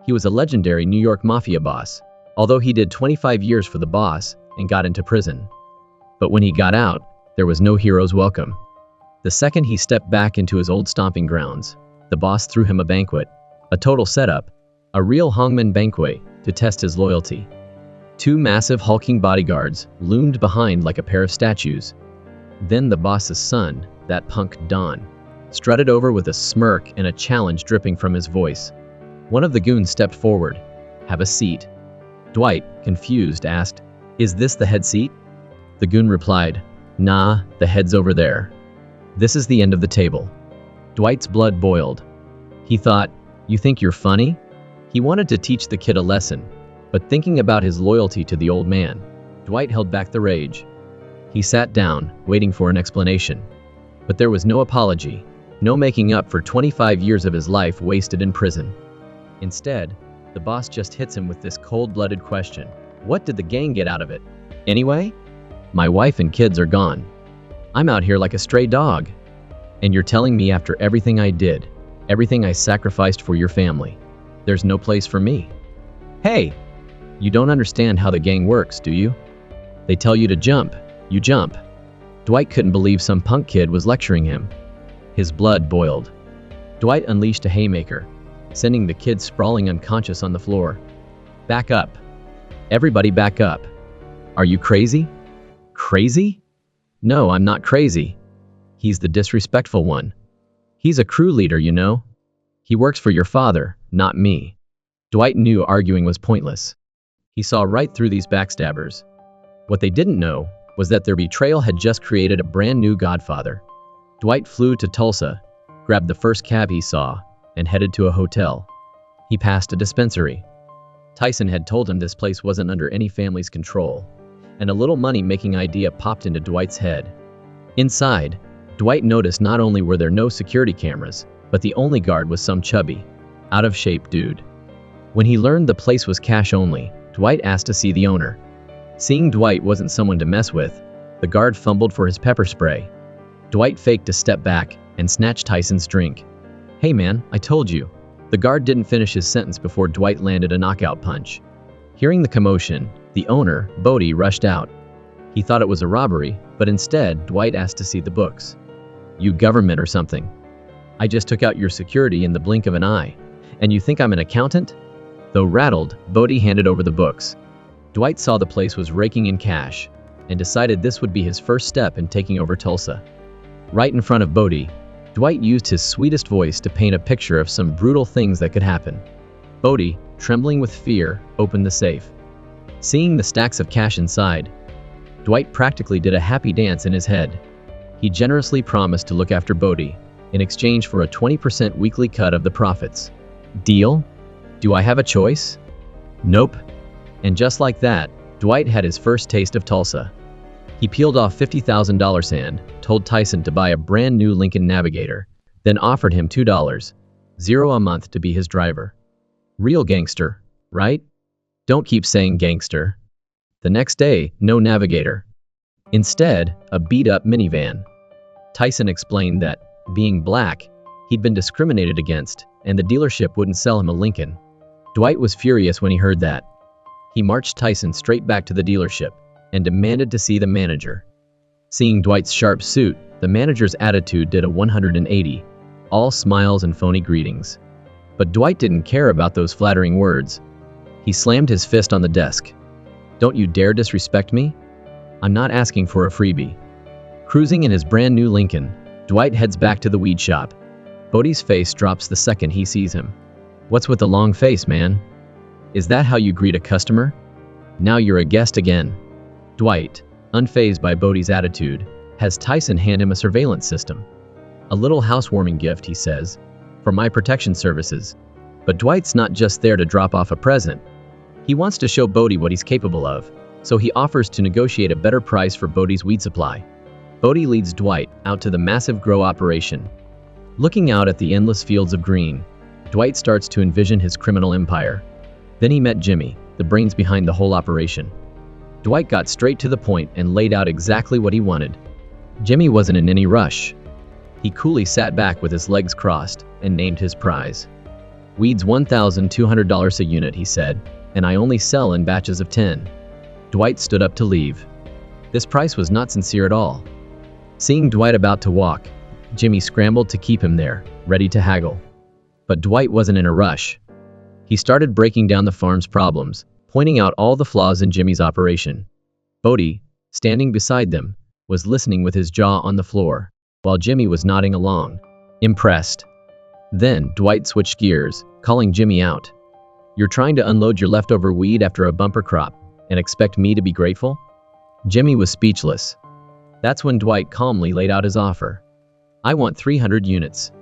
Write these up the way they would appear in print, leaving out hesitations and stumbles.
He was a legendary New York mafia boss, although he did 25 years for the boss and got into prison. But when he got out, there was no hero's welcome. The second he stepped back into his old stomping grounds, the boss threw him a banquet, a total setup, a real hangman banquet to test his loyalty. 2 massive hulking bodyguards loomed behind like a pair of statues. Then the boss's son, that punk Don, strutted over with a smirk and a challenge dripping from his voice. One of the goons stepped forward. "Have a seat." Dwight, confused, asked, "Is this the head seat?" The goon replied, "Nah, the head's over there. This is the end of the table." Dwight's blood boiled. He thought, "You think you're funny?" He wanted to teach the kid a lesson, but thinking about his loyalty to the old man, Dwight held back the rage. He sat down, waiting for an explanation. But there was no apology, no making up for 25 years of his life wasted in prison. Instead, the boss just hits him with this cold-blooded question. What did the gang get out of it? Anyway? My wife and kids are gone. I'm out here like a stray dog. And you're telling me after everything I did, everything I sacrificed for your family, there's no place for me? Hey, you don't understand how the gang works, do you? They tell you to jump, you jump. Dwight couldn't believe some punk kid was lecturing him. His blood boiled. Dwight unleashed a haymaker, sending the kid sprawling unconscious on the floor. Back up. Everybody back up. Are you crazy? Crazy? No, I'm not crazy. He's the disrespectful one. He's a crew leader, you know. He works for your father, not me. Dwight knew arguing was pointless. He saw right through these backstabbers. What they didn't know was that their betrayal had just created a brand new godfather. Dwight flew to Tulsa, grabbed the first cab he saw, and headed to a hotel. He passed a dispensary. Tyson had told him this place wasn't under any family's control, and a little money-making idea popped into Dwight's head. Inside, Dwight noticed not only were there no security cameras, but the only guard was some chubby, out-of-shape dude. When he learned the place was cash only, Dwight asked to see the owner. Seeing Dwight wasn't someone to mess with, the guard fumbled for his pepper spray. Dwight faked a step back and snatched Tyson's drink. Hey man, I told you. The guard didn't finish his sentence before Dwight landed a knockout punch. Hearing the commotion, the owner, Bodie, rushed out. He thought it was a robbery, but instead, Dwight asked to see the books. You government or something. I just took out your security in the blink of an eye. And you think I'm an accountant? Though rattled, Bodie handed over the books. Dwight saw the place was raking in cash, and decided this would be his first step in taking over Tulsa. Right in front of Bodie, Dwight used his sweetest voice to paint a picture of some brutal things that could happen. Bodie, trembling with fear, opened the safe. Seeing the stacks of cash inside, Dwight practically did a happy dance in his head. He generously promised to look after Bodie, in exchange for a 20% weekly cut of the profits. Deal? Do I have a choice? Nope. And just like that, Dwight had his first taste of Tulsa. He peeled off $50,000 sand, told Tyson to buy a brand new Lincoln Navigator, then offered him $2, $0 a month to be his driver. Real gangster, right? Don't keep saying gangster. The next day, no Navigator. Instead, a beat-up minivan. Tyson explained that, being black, he'd been discriminated against, and the dealership wouldn't sell him a Lincoln. Dwight was furious when he heard that. He marched Tyson straight back to the dealership and demanded to see the manager. Seeing Dwight's sharp suit, the manager's attitude did a 180, all smiles and phony greetings. But Dwight didn't care about those flattering words. He slammed his fist on the desk. Don't you dare disrespect me? I'm not asking for a freebie. Cruising in his brand new Lincoln, Dwight heads back to the weed shop. Bodie's face drops the second he sees him. What's with the long face, man? Is that how you greet a customer? Now you're a guest again. Dwight, unfazed by Bodie's attitude, has Tyson hand him a surveillance system. A little housewarming gift, he says, for my protection services. But Dwight's not just there to drop off a present. He wants to show Bodie what he's capable of, so he offers to negotiate a better price for Bodie's weed supply. Bodie leads Dwight out to the massive grow operation. Looking out at the endless fields of green, Dwight starts to envision his criminal empire. Then he met Jimmy, the brains behind the whole operation. Dwight got straight to the point and laid out exactly what he wanted. Jimmy wasn't in any rush. He coolly sat back with his legs crossed and named his prize. Weed's $1,200 a unit, he said, and I only sell in batches of 10. Dwight stood up to leave. This price was not sincere at all. Seeing Dwight about to walk, Jimmy scrambled to keep him there, ready to haggle. But Dwight wasn't in a rush. He started breaking down the farm's problems, pointing out all the flaws in Jimmy's operation. Bodie, standing beside them, was listening with his jaw on the floor, while Jimmy was nodding along, impressed. Then Dwight switched gears, calling Jimmy out. You're trying to unload your leftover weed after a bumper crop, and expect me to be grateful? Jimmy was speechless. That's when Dwight calmly laid out his offer. I want 300 units.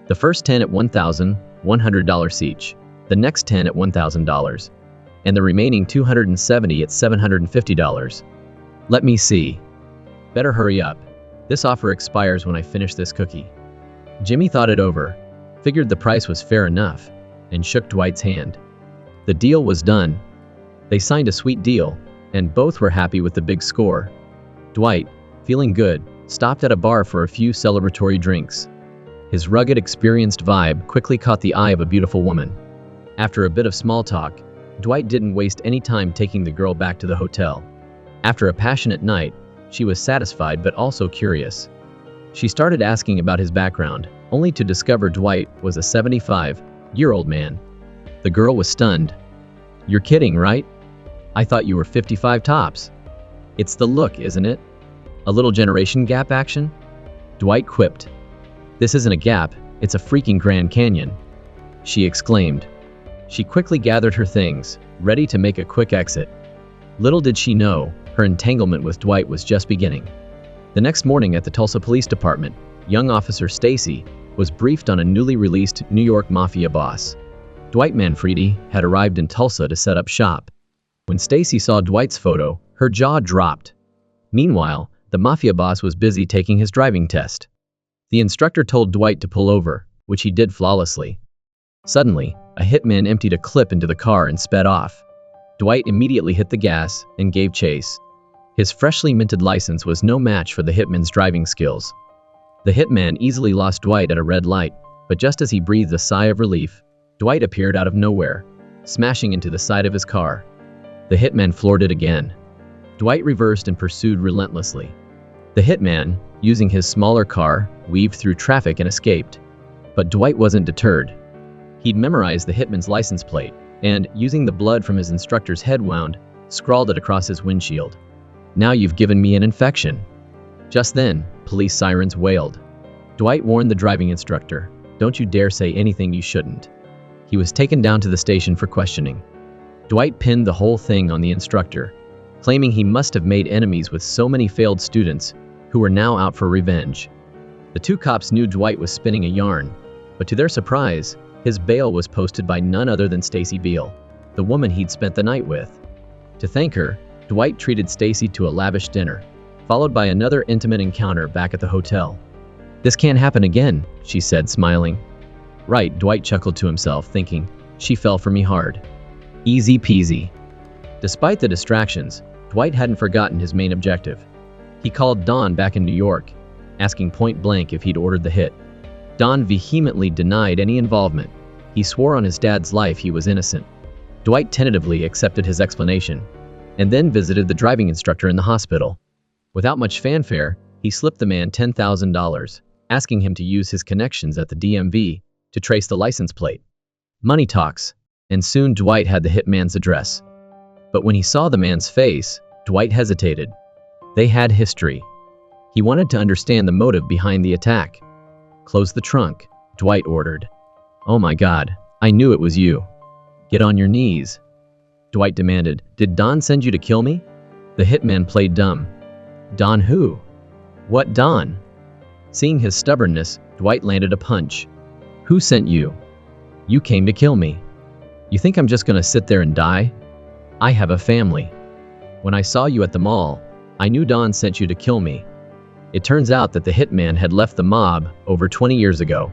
The first 10 at $1,100 each, the next 10 at $1,000, and the remaining 270 at $750. Let me see. Better hurry up. This offer expires when I finish this cookie. Jimmy thought it over, figured the price was fair enough, and shook Dwight's hand. The deal was done. They signed a sweet deal, and both were happy with the big score. Dwight, feeling good, stopped at a bar for a few celebratory drinks. His rugged, experienced vibe quickly caught the eye of a beautiful woman. After a bit of small talk, Dwight didn't waste any time taking the girl back to the hotel. After a passionate night, she was satisfied but also curious. She started asking about his background, only to discover Dwight was a 75-year-old man. The girl was stunned. You're kidding, right? I thought you were 55 tops. It's the look, isn't it? A little generation gap action? Dwight quipped. This isn't a gap, it's a freaking Grand Canyon, she exclaimed. She quickly gathered her things, ready to make a quick exit. Little did she know, her entanglement with Dwight was just beginning. The next morning at the Tulsa Police Department, young Officer Stacy was briefed on a newly released New York Mafia boss. Dwight Manfredi had arrived in Tulsa to set up shop. When Stacy saw Dwight's photo, her jaw dropped. Meanwhile, the Mafia boss was busy taking his driving test. The instructor told Dwight to pull over, which he did flawlessly. Suddenly, a hitman emptied a clip into the car and sped off. Dwight immediately hit the gas and gave chase. His freshly minted license was no match for the hitman's driving skills. The hitman easily lost Dwight at a red light, but just as he breathed a sigh of relief, Dwight appeared out of nowhere, smashing into the side of his car. The hitman floored it again. Dwight reversed and pursued relentlessly. The hitman, using his smaller car, weaved through traffic and escaped. But Dwight wasn't deterred. He'd memorized the hitman's license plate, and, using the blood from his instructor's head wound, scrawled it across his windshield. Now you've given me an infection. Just then, police sirens wailed. Dwight warned the driving instructor, don't you dare say anything you shouldn't. He was taken down to the station for questioning. Dwight pinned the whole thing on the instructor, claiming he must have made enemies with so many failed students who were now out for revenge. The two cops knew Dwight was spinning a yarn, but to their surprise, his bail was posted by none other than Stacy Beale, the woman he'd spent the night with. To thank her, Dwight treated Stacy to a lavish dinner, followed by another intimate encounter back at the hotel. This can't happen again, she said, smiling. Right, Dwight chuckled to himself, thinking, she fell for me hard. Easy peasy. Despite the distractions, Dwight hadn't forgotten his main objective. He called Don back in New York, asking point blank if he'd ordered the hit. Don vehemently denied any involvement. He swore on his dad's life he was innocent. Dwight tentatively accepted his explanation, and then visited the driving instructor in the hospital. Without much fanfare, he slipped the man $10,000, asking him to use his connections at the DMV to trace the license plate. Money talks, and soon Dwight had the hitman's address. But when he saw the man's face, Dwight hesitated. They had history. He wanted to understand the motive behind the attack. Close the trunk, Dwight ordered. Oh my God, I knew it was you. Get on your knees, Dwight demanded. Did Don send you to kill me? The hitman played dumb. Don who? What Don? Seeing his stubbornness, Dwight landed a punch. Who sent you? You came to kill me. You think I'm just gonna sit there and die? I have a family. When I saw you at the mall, I knew Don sent you to kill me. It turns out that the hitman had left the mob over 20 years ago.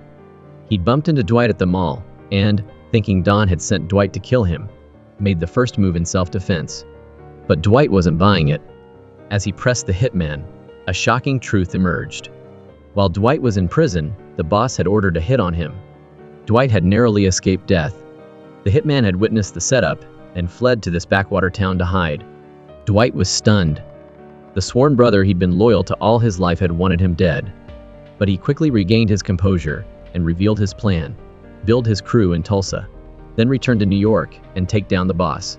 He'd bumped into Dwight at the mall, and, thinking Don had sent Dwight to kill him, made the first move in self-defense. But Dwight wasn't buying it. As he pressed the hitman, a shocking truth emerged. While Dwight was in prison, the boss had ordered a hit on him. Dwight had narrowly escaped death. The hitman had witnessed the setup and fled to this backwater town to hide. Dwight was stunned. The sworn brother he'd been loyal to all his life had wanted him dead. But he quickly regained his composure and revealed his plan: build his crew in Tulsa, then return to New York and take down the boss.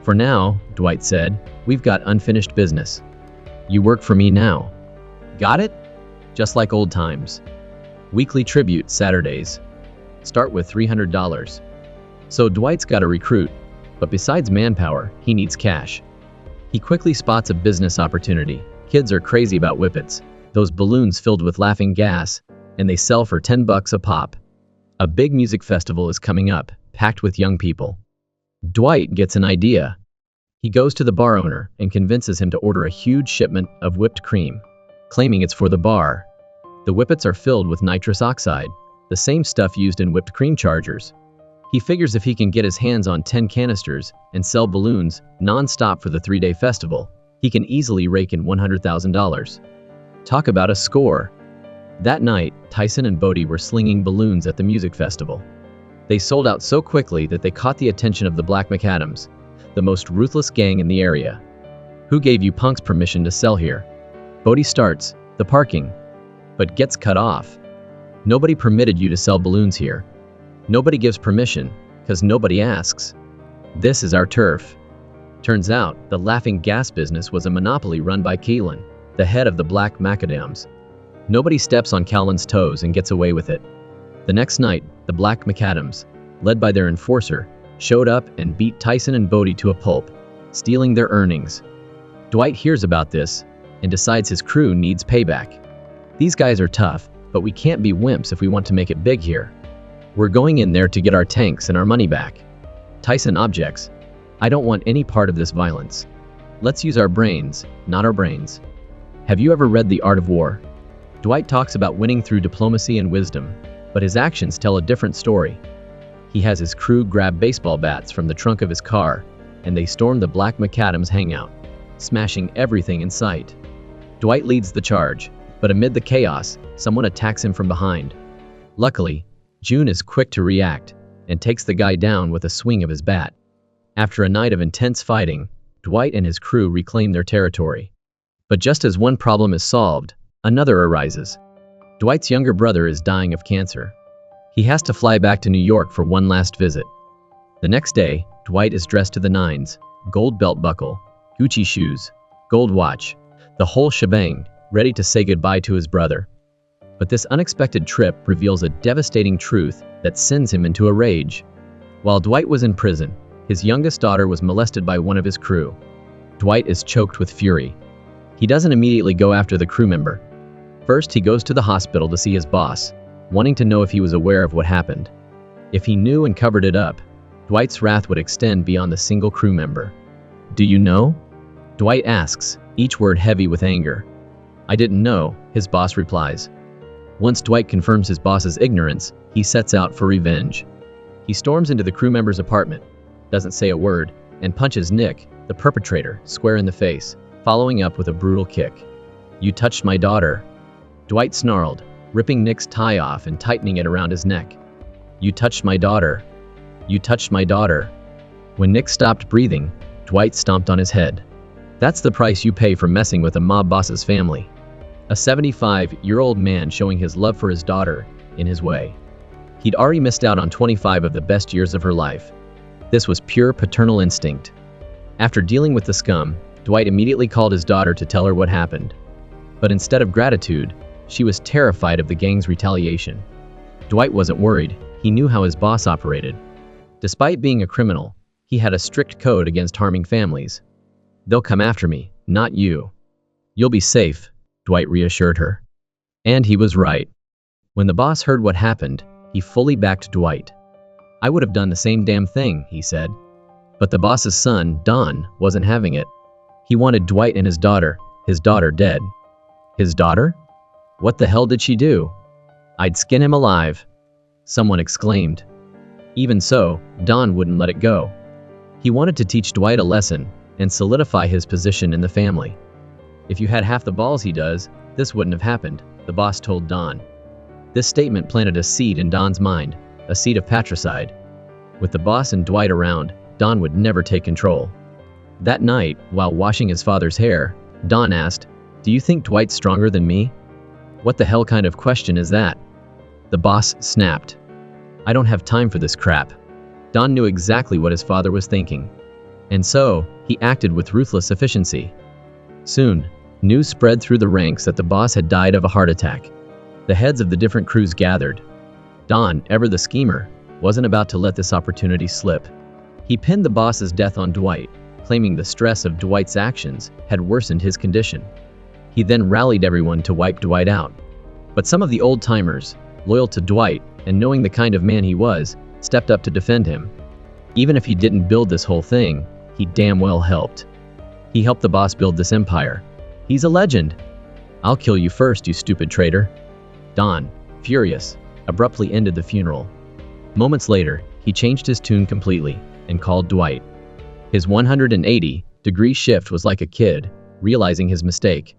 For now, Dwight said, we've got unfinished business. You work for me now. Got it? Just like old times. Weekly tribute Saturdays. Start with $300. So Dwight's got a recruit, but besides manpower, he needs cash. He quickly spots a business opportunity. Kids are crazy about whippets, those balloons filled with laughing gas, and they sell for $10 a pop. A big music festival is coming up, packed with young people. Dwight gets an idea. He goes to the bar owner and convinces him to order a huge shipment of whipped cream, claiming it's for the bar. The whippets are filled with nitrous oxide, the same stuff used in whipped cream chargers. He figures if he can get his hands on 10 canisters and sell balloons non-stop for the 3-day festival, he can easily rake in $100,000. Talk about a score. That night, Tyson and Bodie were slinging balloons at the music festival. They sold out so quickly that they caught the attention of the Black McAdams, the most ruthless gang in the area. Who gave you punks permission to sell here? Bodie starts, the parking, but gets cut off. Nobody permitted you to sell balloons here. Nobody gives permission, because nobody asks. This is our turf. Turns out, the laughing gas business was a monopoly run by Keelan, the head of the Black McAdams. Nobody steps on Callan's toes and gets away with it. The next night, the Black McAdams, led by their enforcer, showed up and beat Tyson and Bodie to a pulp, stealing their earnings. Dwight hears about this and decides his crew needs payback. These guys are tough, but we can't be wimps if we want to make it big here. We're going in there to get our tanks and our money back. Tyson objects. I don't want any part of this violence. Let's use our brains, not our brains. Have you ever read The Art of War? Dwight talks about winning through diplomacy and wisdom, but his actions tell a different story. He has his crew grab baseball bats from the trunk of his car, and they storm the Black McAdams hangout, smashing everything in sight. Dwight leads the charge, but amid the chaos, someone attacks him from behind. Luckily, June is quick to react and takes the guy down with a swing of his bat. After a night of intense fighting, Dwight and his crew reclaim their territory. But just as one problem is solved, another arises. Dwight's younger brother is dying of cancer. He has to fly back to New York for one last visit. The next day, Dwight is dressed to the nines, gold belt buckle, Gucci shoes, gold watch, the whole shebang, ready to say goodbye to his brother. But this unexpected trip reveals a devastating truth that sends him into a rage. While Dwight was in prison, his youngest daughter was molested by one of his crew. Dwight is choked with fury. He doesn't immediately go after the crew member. First, he goes to the hospital to see his boss, wanting to know if he was aware of what happened. If he knew and covered it up, Dwight's wrath would extend beyond the single crew member. Do you know? Dwight asks, each word heavy with anger. I didn't know, his boss replies. Once Dwight confirms his boss's ignorance, he sets out for revenge. He storms into the crew member's apartment, doesn't say a word, and punches Nick, the perpetrator, square in the face, following up with a brutal kick. You touched my daughter. Dwight snarled, ripping Nick's tie off and tightening it around his neck. You touched my daughter. You touched my daughter. When Nick stopped breathing, Dwight stomped on his head. That's the price you pay for messing with a mob boss's family. A 75-year-old man showing his love for his daughter in his way. He'd already missed out on 25 of the best years of her life. This was pure paternal instinct. After dealing with the scum, Dwight immediately called his daughter to tell her what happened. But instead of gratitude, she was terrified of the gang's retaliation. Dwight wasn't worried. He knew how his boss operated. Despite being a criminal, he had a strict code against harming families. They'll come after me, not you. You'll be safe, Dwight reassured her. And he was right. When the boss heard what happened, he fully backed Dwight. I would have done the same damn thing, he said. But the boss's son, Don, wasn't having it. He wanted Dwight and his daughter dead. His daughter? What the hell did she do? I'd skin him alive, someone exclaimed. Even so, Don wouldn't let it go. He wanted to teach Dwight a lesson and solidify his position in the family. If you had half the balls he does, this wouldn't have happened, the boss told Don. This statement planted a seed in Don's mind. a seat of patricide. With the boss and Dwight around, Don would never take control. That night, while washing his father's hair, Don asked, "Do you think Dwight's stronger than me?" "What the hell kind of question is that?" The boss snapped. "I don't have time for this crap." Don knew exactly what his father was thinking. And so, he acted with ruthless efficiency. Soon, news spread through the ranks that the boss had died of a heart attack. The heads of the different crews gathered. Don, ever the schemer, wasn't about to let this opportunity slip. He pinned the boss's death on Dwight, claiming the stress of Dwight's actions had worsened his condition. He then rallied everyone to wipe Dwight out. But some of the old-timers, loyal to Dwight and knowing the kind of man he was, stepped up to defend him. Even if he didn't build this whole thing, he damn well helped. He helped the boss build this empire. He's a legend. "I'll kill you first, you stupid traitor." Don, furious, abruptly ended the funeral. Moments later, he changed his tune completely and called Dwight. His 180-degree shift was like a kid realizing his mistake.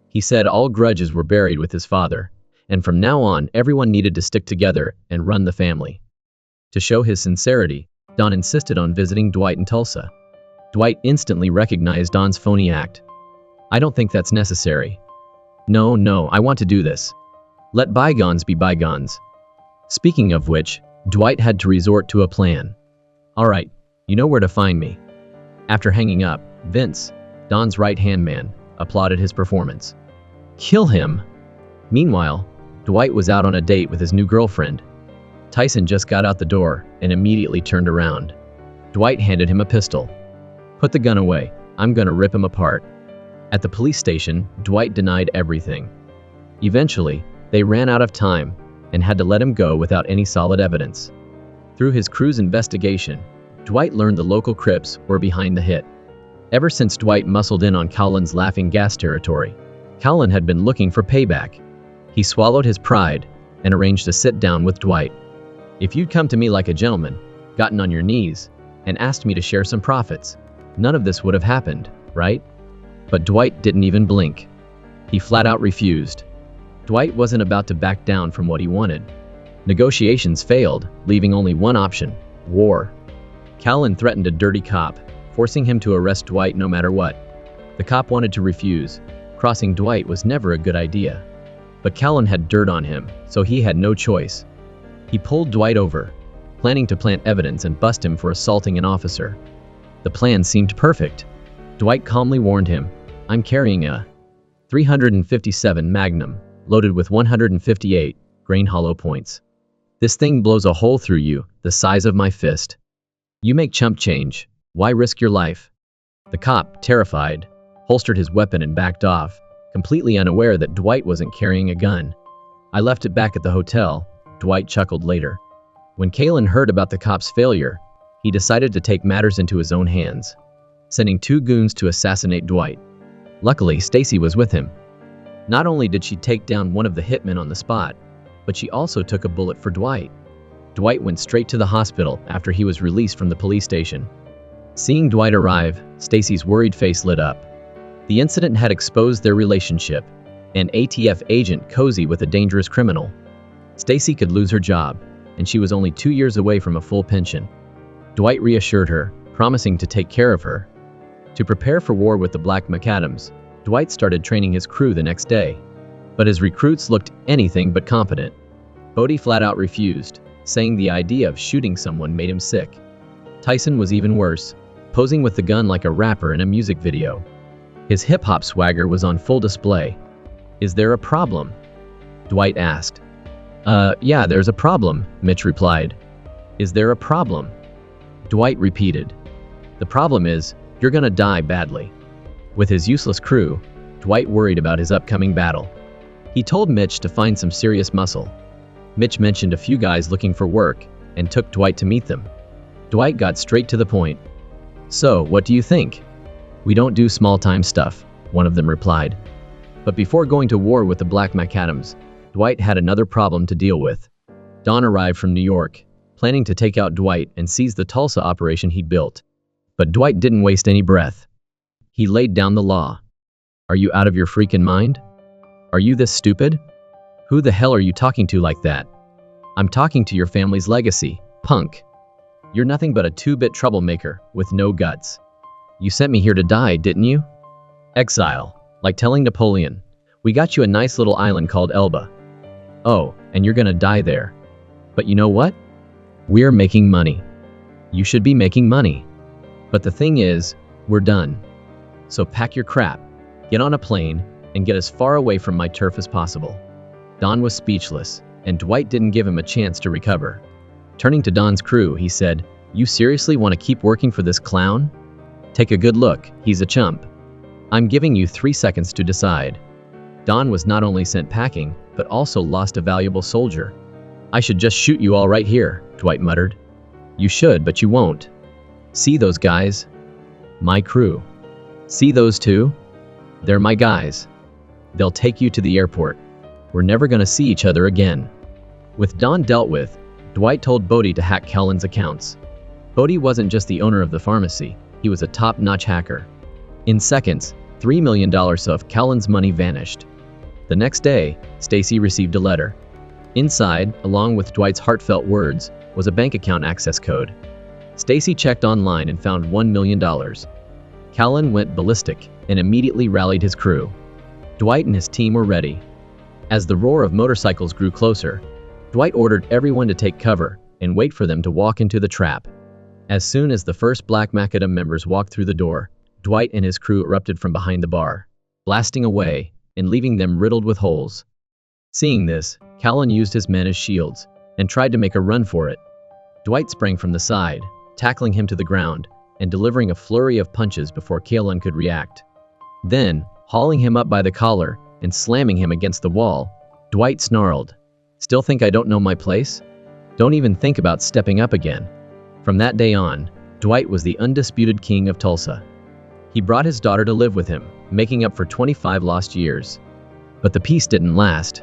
He said all grudges were buried with his father, and from now on everyone needed to stick together and run the family. To show his sincerity, Don insisted on visiting Dwight in Tulsa. Dwight instantly recognized Don's phony act. "I don't think that's necessary." No, I want to do this. Let bygones be bygones." Speaking of which, Dwight had to resort to a plan. "All right, you know where to find me." After hanging up, Vince, Don's right-hand man, applauded his performance. "Kill him." Meanwhile, Dwight was out on a date with his new girlfriend. Tyson just got out the door and immediately turned around. Dwight handed him a pistol. "Put the gun away, I'm gonna rip him apart." At the police station, Dwight denied everything. Eventually, they ran out of time and had to let him go without any solid evidence. Through his crew's investigation, Dwight learned the local Crips were behind the hit. Ever since Dwight muscled in on Cowlin's laughing gas territory, Cowlin had been looking for payback. He swallowed his pride and arranged a sit-down with Dwight. "If you'd come to me like a gentleman, gotten on your knees, and asked me to share some profits, none of this would have happened, right?" But Dwight didn't even blink. He flat out refused. Dwight wasn't about to back down from what he wanted. Negotiations failed, leaving only one option: war. Cowlin threatened a dirty cop, forcing him to arrest Dwight no matter what. The cop wanted to refuse. Crossing Dwight was never a good idea. But Cowlin had dirt on him, so he had no choice. He pulled Dwight over, planning to plant evidence and bust him for assaulting an officer. The plan seemed perfect. Dwight calmly warned him, "I'm carrying a .357 Magnum, loaded with 158 grain hollow points. This thing blows a hole through you, the size of my fist. You make chump change. Why risk your life?" The cop, terrified, holstered his weapon and backed off, completely unaware that Dwight wasn't carrying a gun. "I left it back at the hotel," Dwight chuckled later. When Cowlin heard about the cop's failure, he decided to take matters into his own hands, sending 2 goons to assassinate Dwight. Luckily, Stacy was with him. Not only did she take down one of the hitmen on the spot, but she also took a bullet for Dwight. Dwight went straight to the hospital after he was released from the police station. Seeing Dwight arrive, Stacy's worried face lit up. The incident had exposed their relationship, an ATF agent cozy with a dangerous criminal. Stacy could lose her job, and she was only 2 years away from a full pension. Dwight reassured her, promising to take care of her. To prepare for war with the Black Macadams, Dwight started training his crew the next day. But his recruits looked anything but competent. Bodie flat out refused, saying the idea of shooting someone made him sick. Tyson was even worse, posing with the gun like a rapper in a music video. His hip-hop swagger was on full display. "Is there a problem?" Dwight asked. Yeah, there's a problem," Mitch replied. "Is there a problem?" Dwight repeated. "The problem is, you're gonna die badly." With his useless crew, Dwight worried about his upcoming battle. He told Mitch to find some serious muscle. Mitch mentioned a few guys looking for work and took Dwight to meet them. Dwight got straight to the point. "So, what do you think?" "We don't do small-time stuff," one of them replied. But before going to war with the Black Macadams, Dwight had another problem to deal with. Don arrived from New York, planning to take out Dwight and seize the Tulsa operation he built. But Dwight didn't waste any breath. He laid down the law. "Are you out of your freaking mind? Are you this stupid? Who the hell are you talking to like that? I'm talking to your family's legacy, punk. You're nothing but a two-bit troublemaker with no guts. You sent me here to die, didn't you? Exile, like telling Napoleon, we got you a nice little island called Elba. Oh, and you're gonna die there. But you know what? We're making money. You should be making money. But the thing is, we're done. So pack your crap, get on a plane, and get as far away from my turf as possible. Don was speechless, and Dwight didn't give him a chance to recover. Turning to Don's crew, he said, "You seriously want to keep working for this clown? Take a good look, he's a chump. I'm giving you 3 seconds to decide." Don was not only sent packing, but also lost a valuable soldier. "I should just shoot you all right here," Dwight muttered. "You should, but you won't. See those guys? My crew. See those two? They're my guys. They'll take you to the airport. We're never gonna see each other again." With Don dealt with, Dwight told Bodie to hack Kellen's accounts. Bodie wasn't just the owner of the pharmacy, he was a top-notch hacker. In seconds, $3 million of Kellen's money vanished. The next day, Stacy received a letter. Inside, along with Dwight's heartfelt words, was a bank account access code. Stacy checked online and found $1 million. Kellen went ballistic and immediately rallied his crew. Dwight and his team were ready. As the roar of motorcycles grew closer, Dwight ordered everyone to take cover and wait for them to walk into the trap. As soon as the first Black Macadam members walked through the door, Dwight and his crew erupted from behind the bar, blasting away and leaving them riddled with holes. Seeing this, Callan used his men as shields and tried to make a run for it. Dwight sprang from the side, tackling him to the ground and delivering a flurry of punches before Callan could react. Then, hauling him up by the collar and slamming him against the wall, Dwight snarled, "Still think I don't know my place? Don't even think about stepping up again." From that day on, Dwight was the undisputed king of Tulsa. He brought his daughter to live with him, making up for 25 lost years. But the peace didn't last.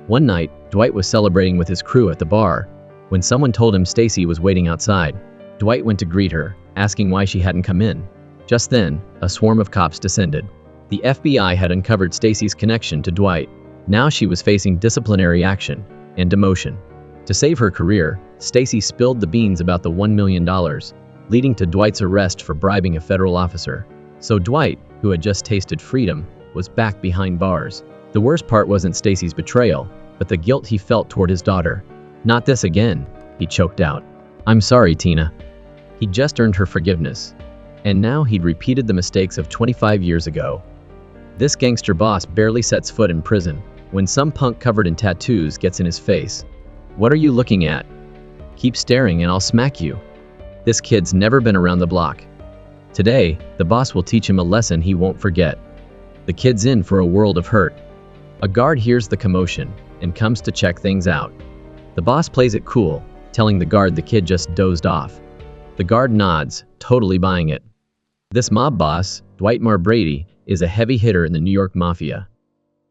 One night, Dwight was celebrating with his crew at the bar when someone told him Stacy was waiting outside. Dwight went to greet her, asking why she hadn't come in. Just then, a swarm of cops descended. The FBI had uncovered Stacy's connection to Dwight. Now she was facing disciplinary action and demotion. To save her career, Stacy spilled the beans about the $1 million, leading to Dwight's arrest for bribing a federal officer. So Dwight, who had just tasted freedom, was back behind bars. The worst part wasn't Stacy's betrayal, but the guilt he felt toward his daughter. "Not this again," he choked out. "I'm sorry, Tina." He'd just earned her forgiveness. And now he'd repeated the mistakes of 25 years ago. This gangster boss barely sets foot in prison when some punk covered in tattoos gets in his face. "What are you looking at? Keep staring and I'll smack you." This kid's never been around the block. Today, the boss will teach him a lesson he won't forget. The kid's in for a world of hurt. A guard hears the commotion and comes to check things out. The boss plays it cool, telling the guard the kid just dozed off. The guard nods, totally buying it. This mob boss, Dwight Brady, is a heavy hitter in the New York Mafia.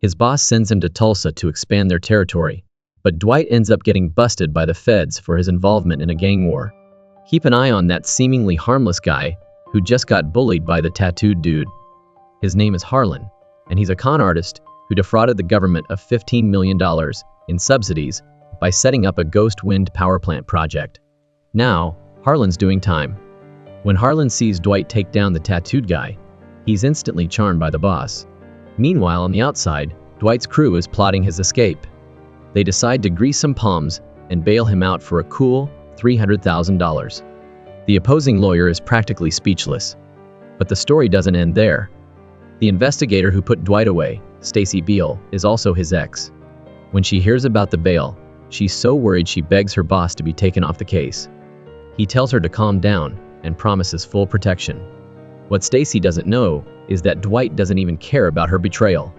His boss sends him to Tulsa to expand their territory, but Dwight ends up getting busted by the feds for his involvement in a gang war. Keep an eye on that seemingly harmless guy who just got bullied by the tattooed dude. His name is Harlan, and he's a con artist who defrauded the government of $15 million in subsidies by setting up a ghost wind power plant project. Now, Harlan's doing time. When Harlan sees Dwight take down the tattooed guy, he's instantly charmed by the boss. Meanwhile, on the outside, Dwight's crew is plotting his escape. They decide to grease some palms and bail him out for a cool $300,000. The opposing lawyer is practically speechless. But the story doesn't end there. The investigator who put Dwight away, Stacy Beal, is also his ex. When she hears about the bail, she's so worried she begs her boss to be taken off the case. He tells her to calm down and promises full protection. What Stacy doesn't know is that Dwight doesn't even care about her betrayal.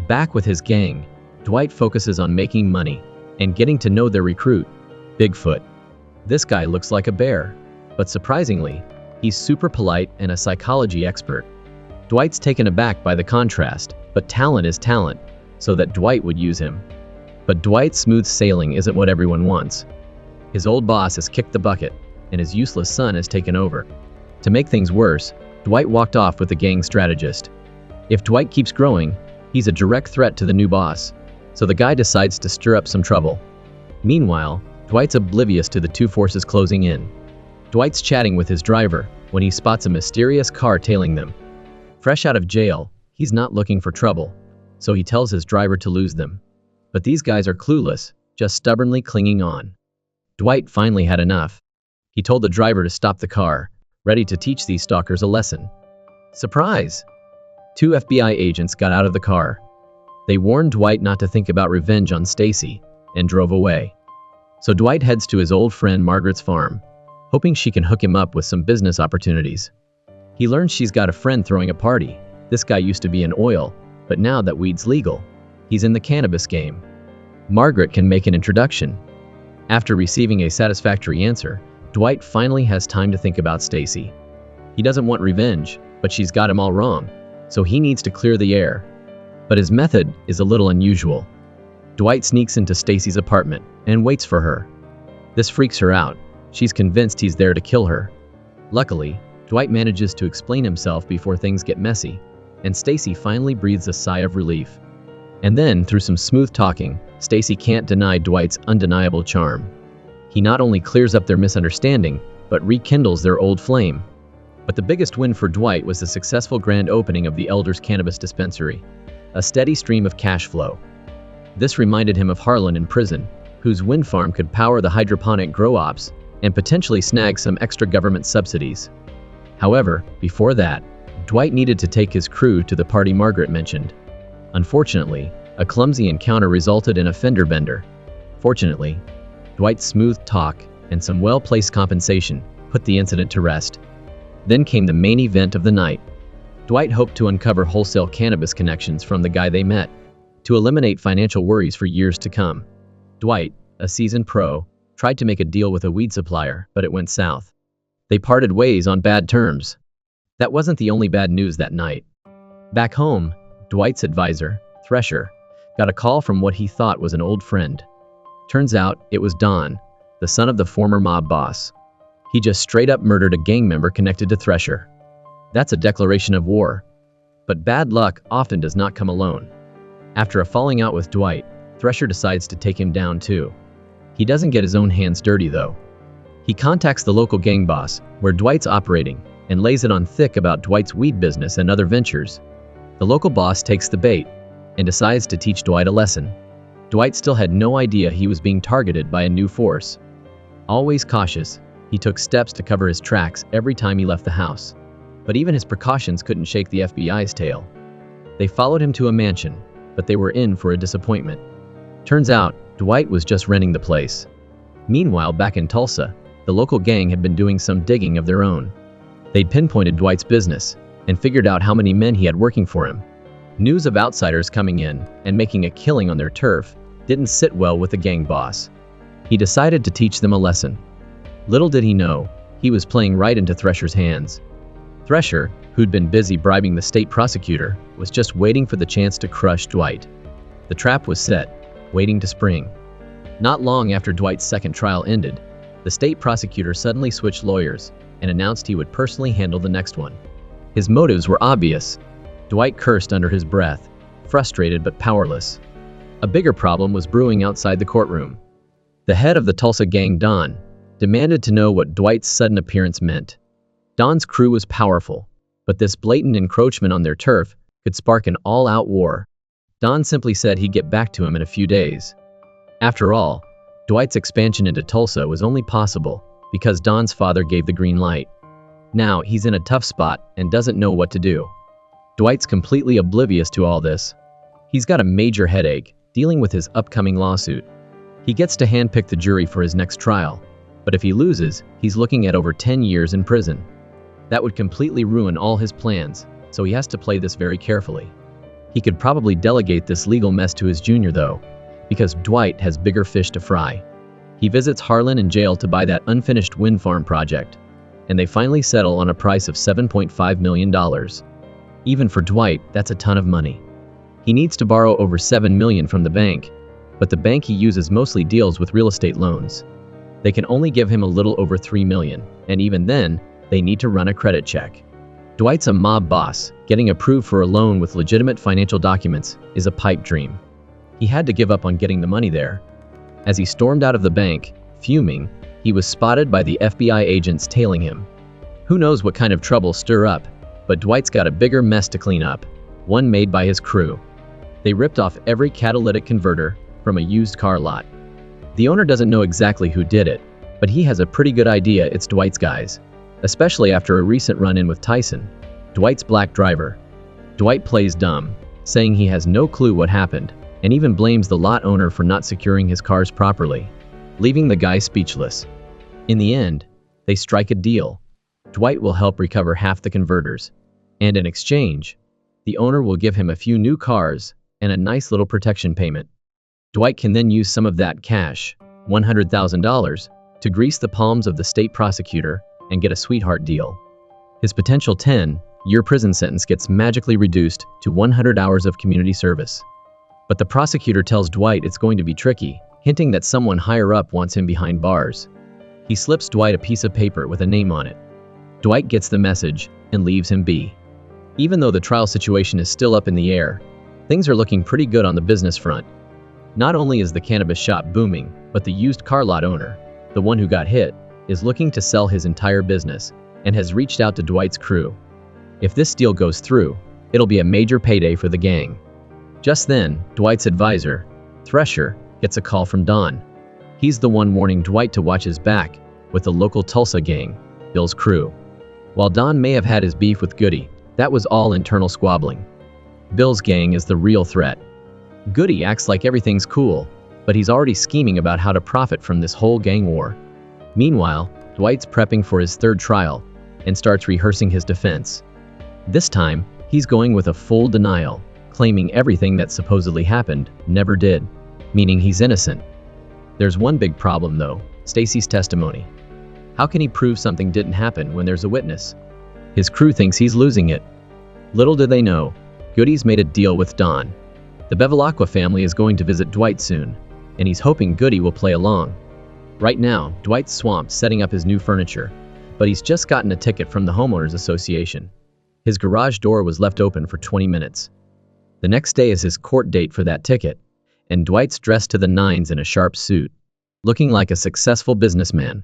Back with his gang, Dwight focuses on making money and getting to know their recruit, Bigfoot. This guy looks like a bear, but surprisingly, he's super polite and a psychology expert. Dwight's taken aback by the contrast, but talent is talent, so that Dwight would use him. But Dwight's smooth sailing isn't what everyone wants. His old boss has kicked the bucket, and his useless son has taken over. To make things worse, Dwight walked off with the gang strategist. If Dwight keeps growing, he's a direct threat to the new boss, so the guy decides to stir up some trouble. Meanwhile, Dwight's oblivious to the two forces closing in. Dwight's chatting with his driver when he spots a mysterious car tailing them. Fresh out of jail, he's not looking for trouble, so he tells his driver to lose them. But these guys are clueless, just stubbornly clinging on. Dwight finally had enough. He told the driver to stop the car, ready to teach these stalkers a lesson. Surprise! Two FBI agents got out of the car. They warned Dwight not to think about revenge on Stacy, and drove away. So Dwight heads to his old friend Margaret's farm, hoping she can hook him up with some business opportunities. He learns she's got a friend throwing a party. This guy used to be in oil, but now that weed's legal, he's in the cannabis game. Margaret can make an introduction. After receiving a satisfactory answer, Dwight finally has time to think about Stacy. He doesn't want revenge, but she's got him all wrong, so he needs to clear the air. But his method is a little unusual. Dwight sneaks into Stacy's apartment and waits for her. This freaks her out. She's convinced he's there to kill her. Luckily, Dwight manages to explain himself before things get messy, and Stacy finally breathes a sigh of relief. And then, through some smooth talking, Stacy can't deny Dwight's undeniable charm. He not only clears up their misunderstanding, but rekindles their old flame. But the biggest win for Dwight was the successful grand opening of the Elders Cannabis Dispensary, a steady stream of cash flow. This reminded him of Harlan in prison, whose wind farm could power the hydroponic grow ops and potentially snag some extra government subsidies. However, before that, Dwight needed to take his crew to the party Margaret mentioned. Unfortunately, a clumsy encounter resulted in a fender bender. Fortunately, Dwight's smooth talk and some well-placed compensation put the incident to rest. Then came the main event of the night. Dwight hoped to uncover wholesale cannabis connections from the guy they met, to eliminate financial worries for years to come. Dwight, a seasoned pro, tried to make a deal with a weed supplier, but it went south. They parted ways on bad terms. That wasn't the only bad news that night. Back home, Dwight's advisor, Thresher, got a call from what he thought was an old friend. Turns out, it was Don, the son of the former mob boss. He just straight up murdered a gang member connected to Thresher. That's a declaration of war. But bad luck often does not come alone. After a falling out with Dwight, Thresher decides to take him down too. He doesn't get his own hands dirty though. He contacts the local gang boss, where Dwight's operating, and lays it on thick about Dwight's weed business and other ventures. The local boss takes the bait, and decides to teach Dwight a lesson. Dwight still had no idea he was being targeted by a new force. Always cautious, he took steps to cover his tracks every time he left the house. But even his precautions couldn't shake the FBI's tail. They followed him to a mansion, but they were in for a disappointment. Turns out, Dwight was just renting the place. Meanwhile, back in Tulsa, the local gang had been doing some digging of their own. They'd pinpointed Dwight's business, and figured out how many men he had working for him. News of outsiders coming in and making a killing on their turf didn't sit well with the gang boss. He decided to teach them a lesson. Little did he know, he was playing right into Thresher's hands. Thresher, who'd been busy bribing the state prosecutor, was just waiting for the chance to crush Dwight. The trap was set, waiting to spring. Not long after Dwight's second trial ended, the state prosecutor suddenly switched lawyers and announced he would personally handle the next one. His motives were obvious. Dwight cursed under his breath, frustrated but powerless. A bigger problem was brewing outside the courtroom. The head of the Tulsa gang, Don, demanded to know what Dwight's sudden appearance meant. Don's crew was powerful, but this blatant encroachment on their turf could spark an all-out war. Don simply said he'd get back to him in a few days. After all, Dwight's expansion into Tulsa was only possible because Don's father gave the green light. Now he's in a tough spot and doesn't know what to do. Dwight's completely oblivious to all this. He's got a major headache dealing with his upcoming lawsuit. He gets to handpick the jury for his next trial, but if he loses, he's looking at over 10 years in prison. That would completely ruin all his plans, so he has to play this very carefully. He could probably delegate this legal mess to his junior though, because Dwight has bigger fish to fry. He visits Harlan in jail to buy that unfinished wind farm project, and they finally settle on a price of $7.5 million. Even for Dwight, that's a ton of money. He needs to borrow over $7 million from the bank, but the bank he uses mostly deals with real estate loans. They can only give him a little over $3 million, and even then, they need to run a credit check. Dwight's a mob boss. Getting approved for a loan with legitimate financial documents is a pipe dream. He had to give up on getting the money there. As he stormed out of the bank, fuming, he was spotted by the FBI agents tailing him. Who knows what kind of trouble stir up, but Dwight's got a bigger mess to clean up, one made by his crew. They ripped off every catalytic converter from a used car lot. The owner doesn't know exactly who did it, but he has a pretty good idea it's Dwight's guys, especially after a recent run-in with Tyson, Dwight's black driver. Dwight plays dumb, saying he has no clue what happened, and even blames the lot owner for not securing his cars properly, leaving the guy speechless. In the end, they strike a deal. Dwight will help recover half the converters, and in exchange, the owner will give him a few new cars and a nice little protection payment. Dwight can then use some of that cash, $100,000, to grease the palms of the state prosecutor and get a sweetheart deal. His potential 10-year prison sentence gets magically reduced to 100 hours of community service. But the prosecutor tells Dwight it's going to be tricky, hinting that someone higher up wants him behind bars. He slips Dwight a piece of paper with a name on it. Dwight gets the message and leaves him be. Even though the trial situation is still up in the air, things are looking pretty good on the business front. Not only is the cannabis shop booming, but the used car lot owner, the one who got hit, is looking to sell his entire business and has reached out to Dwight's crew. If this deal goes through, it'll be a major payday for the gang. Just then, Dwight's advisor, Thresher, gets a call from Don. He's the one warning Dwight to watch his back with the local Tulsa gang, Bill's crew. While Don may have had his beef with Goody, that was all internal squabbling. Bill's gang is the real threat. Goody acts like everything's cool, but he's already scheming about how to profit from this whole gang war. Meanwhile, Dwight's prepping for his third trial and starts rehearsing his defense. This time, he's going with a full denial, claiming everything that supposedly happened never did, meaning he's innocent. There's one big problem though, Stacy's testimony. How can he prove something didn't happen when there's a witness? His crew thinks he's losing it. Little do they know, Goody's made a deal with Don. The Bevilacqua family is going to visit Dwight soon, and he's hoping Goody will play along. Right now, Dwight's swamped setting up his new furniture, but he's just gotten a ticket from the homeowners association. His garage door was left open for 20 minutes. The next day is his court date for that ticket, and Dwight's dressed to the nines in a sharp suit, looking like a successful businessman.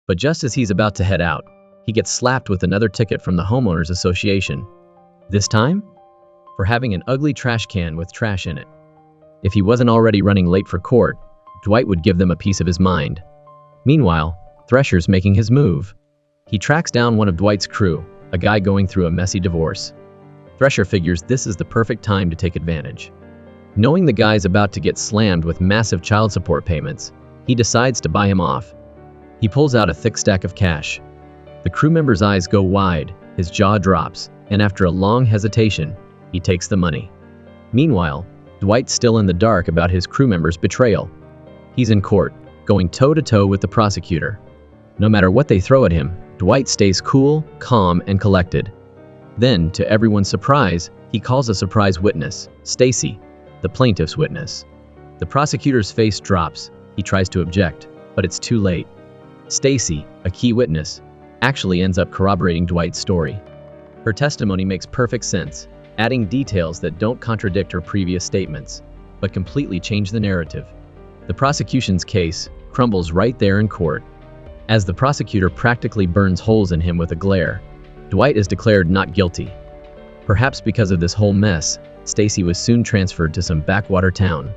But just as he's about to head out, he gets slapped with another ticket from the homeowners association. This time? For having an ugly trash can with trash in it. If he wasn't already running late for court, Dwight would give them a piece of his mind. Meanwhile, Thresher's making his move. He tracks down one of Dwight's crew, a guy going through a messy divorce. Thresher figures this is the perfect time to take advantage. Knowing the guy's about to get slammed with massive child support payments, he decides to buy him off. He pulls out a thick stack of cash. The crew member's eyes go wide, his jaw drops, and after a long hesitation, he takes the money. Meanwhile, Dwight's still in the dark about his crew member's betrayal. He's in court, going toe-to-toe with the prosecutor. No matter what they throw at him, Dwight stays cool, calm, and collected. Then, to everyone's surprise, he calls a surprise witness, Stacy, the plaintiff's witness. The prosecutor's face drops. He tries to object, but it's too late. Stacy, a key witness, actually ends up corroborating Dwight's story. Her testimony makes perfect sense, adding details that don't contradict her previous statements, but completely change the narrative. The prosecution's case crumbles right there in court. As the prosecutor practically burns holes in him with a glare, Dwight is declared not guilty. Perhaps because of this whole mess, Stacy was soon transferred to some backwater town.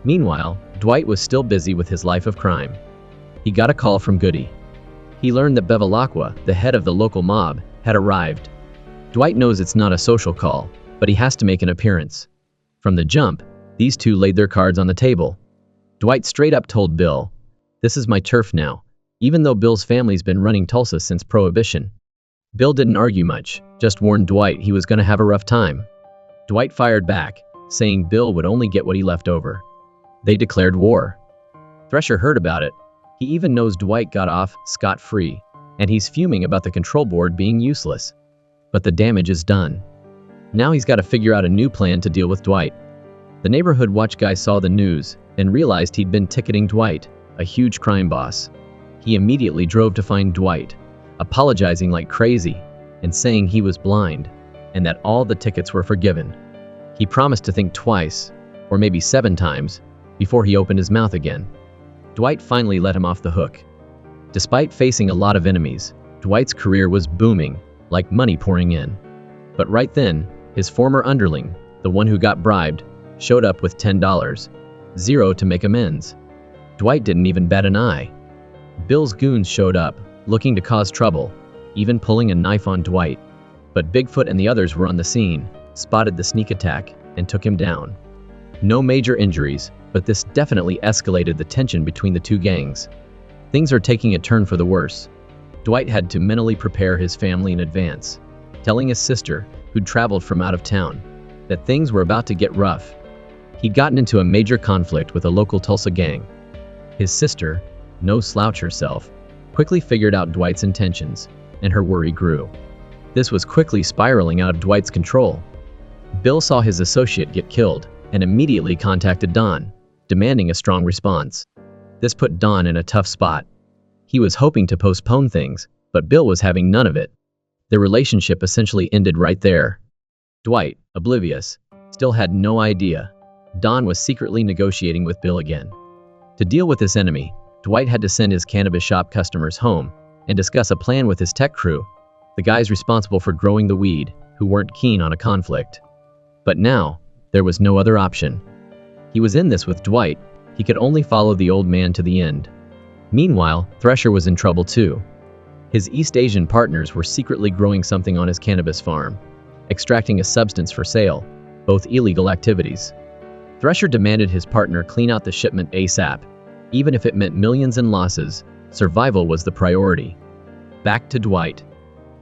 Meanwhile, Dwight was still busy with his life of crime. He got a call from Goody. He learned that Bevilacqua, the head of the local mob, had arrived. Dwight knows it's not a social call, but he has to make an appearance. From the jump, these two laid their cards on the table. Dwight straight up told Bill, "This is my turf now," even though Bill's family's been running Tulsa since Prohibition. Bill didn't argue much, just warned Dwight he was going to have a rough time. Dwight fired back, saying Bill would only get what he left over. They declared war. Thresher heard about it. He even knows Dwight got off scot-free, and he's fuming about the control board being useless. But the damage is done. Now he's got to figure out a new plan to deal with Dwight. The neighborhood watch guy saw the news and realized he'd been ticketing Dwight, a huge crime boss. He immediately drove to find Dwight, apologizing like crazy and saying he was blind and that all the tickets were forgiven. He promised to think twice, or maybe 7 times, before he opened his mouth again. Dwight finally let him off the hook. Despite facing a lot of enemies, Dwight's career was booming, like money pouring in. But right then, his former underling, the one who got bribed, showed up with $10, zero to make amends. Dwight didn't even bat an eye. Bill's goons showed up, looking to cause trouble, even pulling a knife on Dwight. But Bigfoot and the others were on the scene, spotted the sneak attack, and took him down. No major injuries, but this definitely escalated the tension between the two gangs. Things are taking a turn for the worse. Dwight had to mentally prepare his family in advance, telling his sister, who'd traveled from out of town, that things were about to get rough. He'd gotten into a major conflict with a local Tulsa gang. His sister, no slouch herself, quickly figured out Dwight's intentions, and her worry grew. This was quickly spiraling out of Dwight's control. Bill saw his associate get killed and immediately contacted Don, demanding a strong response. This put Don in a tough spot. He was hoping to postpone things, but Bill was having none of it. Their relationship essentially ended right there. Dwight, oblivious, still had no idea. Don was secretly negotiating with Bill again. To deal with this enemy, Dwight had to send his cannabis shop customers home and discuss a plan with his tech crew, the guys responsible for growing the weed, who weren't keen on a conflict. But now, there was no other option. He was in this with Dwight. He could only follow the old man to the end. Meanwhile, Thresher was in trouble too. His East Asian partners were secretly growing something on his cannabis farm, extracting a substance for sale, both illegal activities. Thresher demanded his partner clean out the shipment ASAP. Even if it meant millions in losses, survival was the priority. Back to Dwight.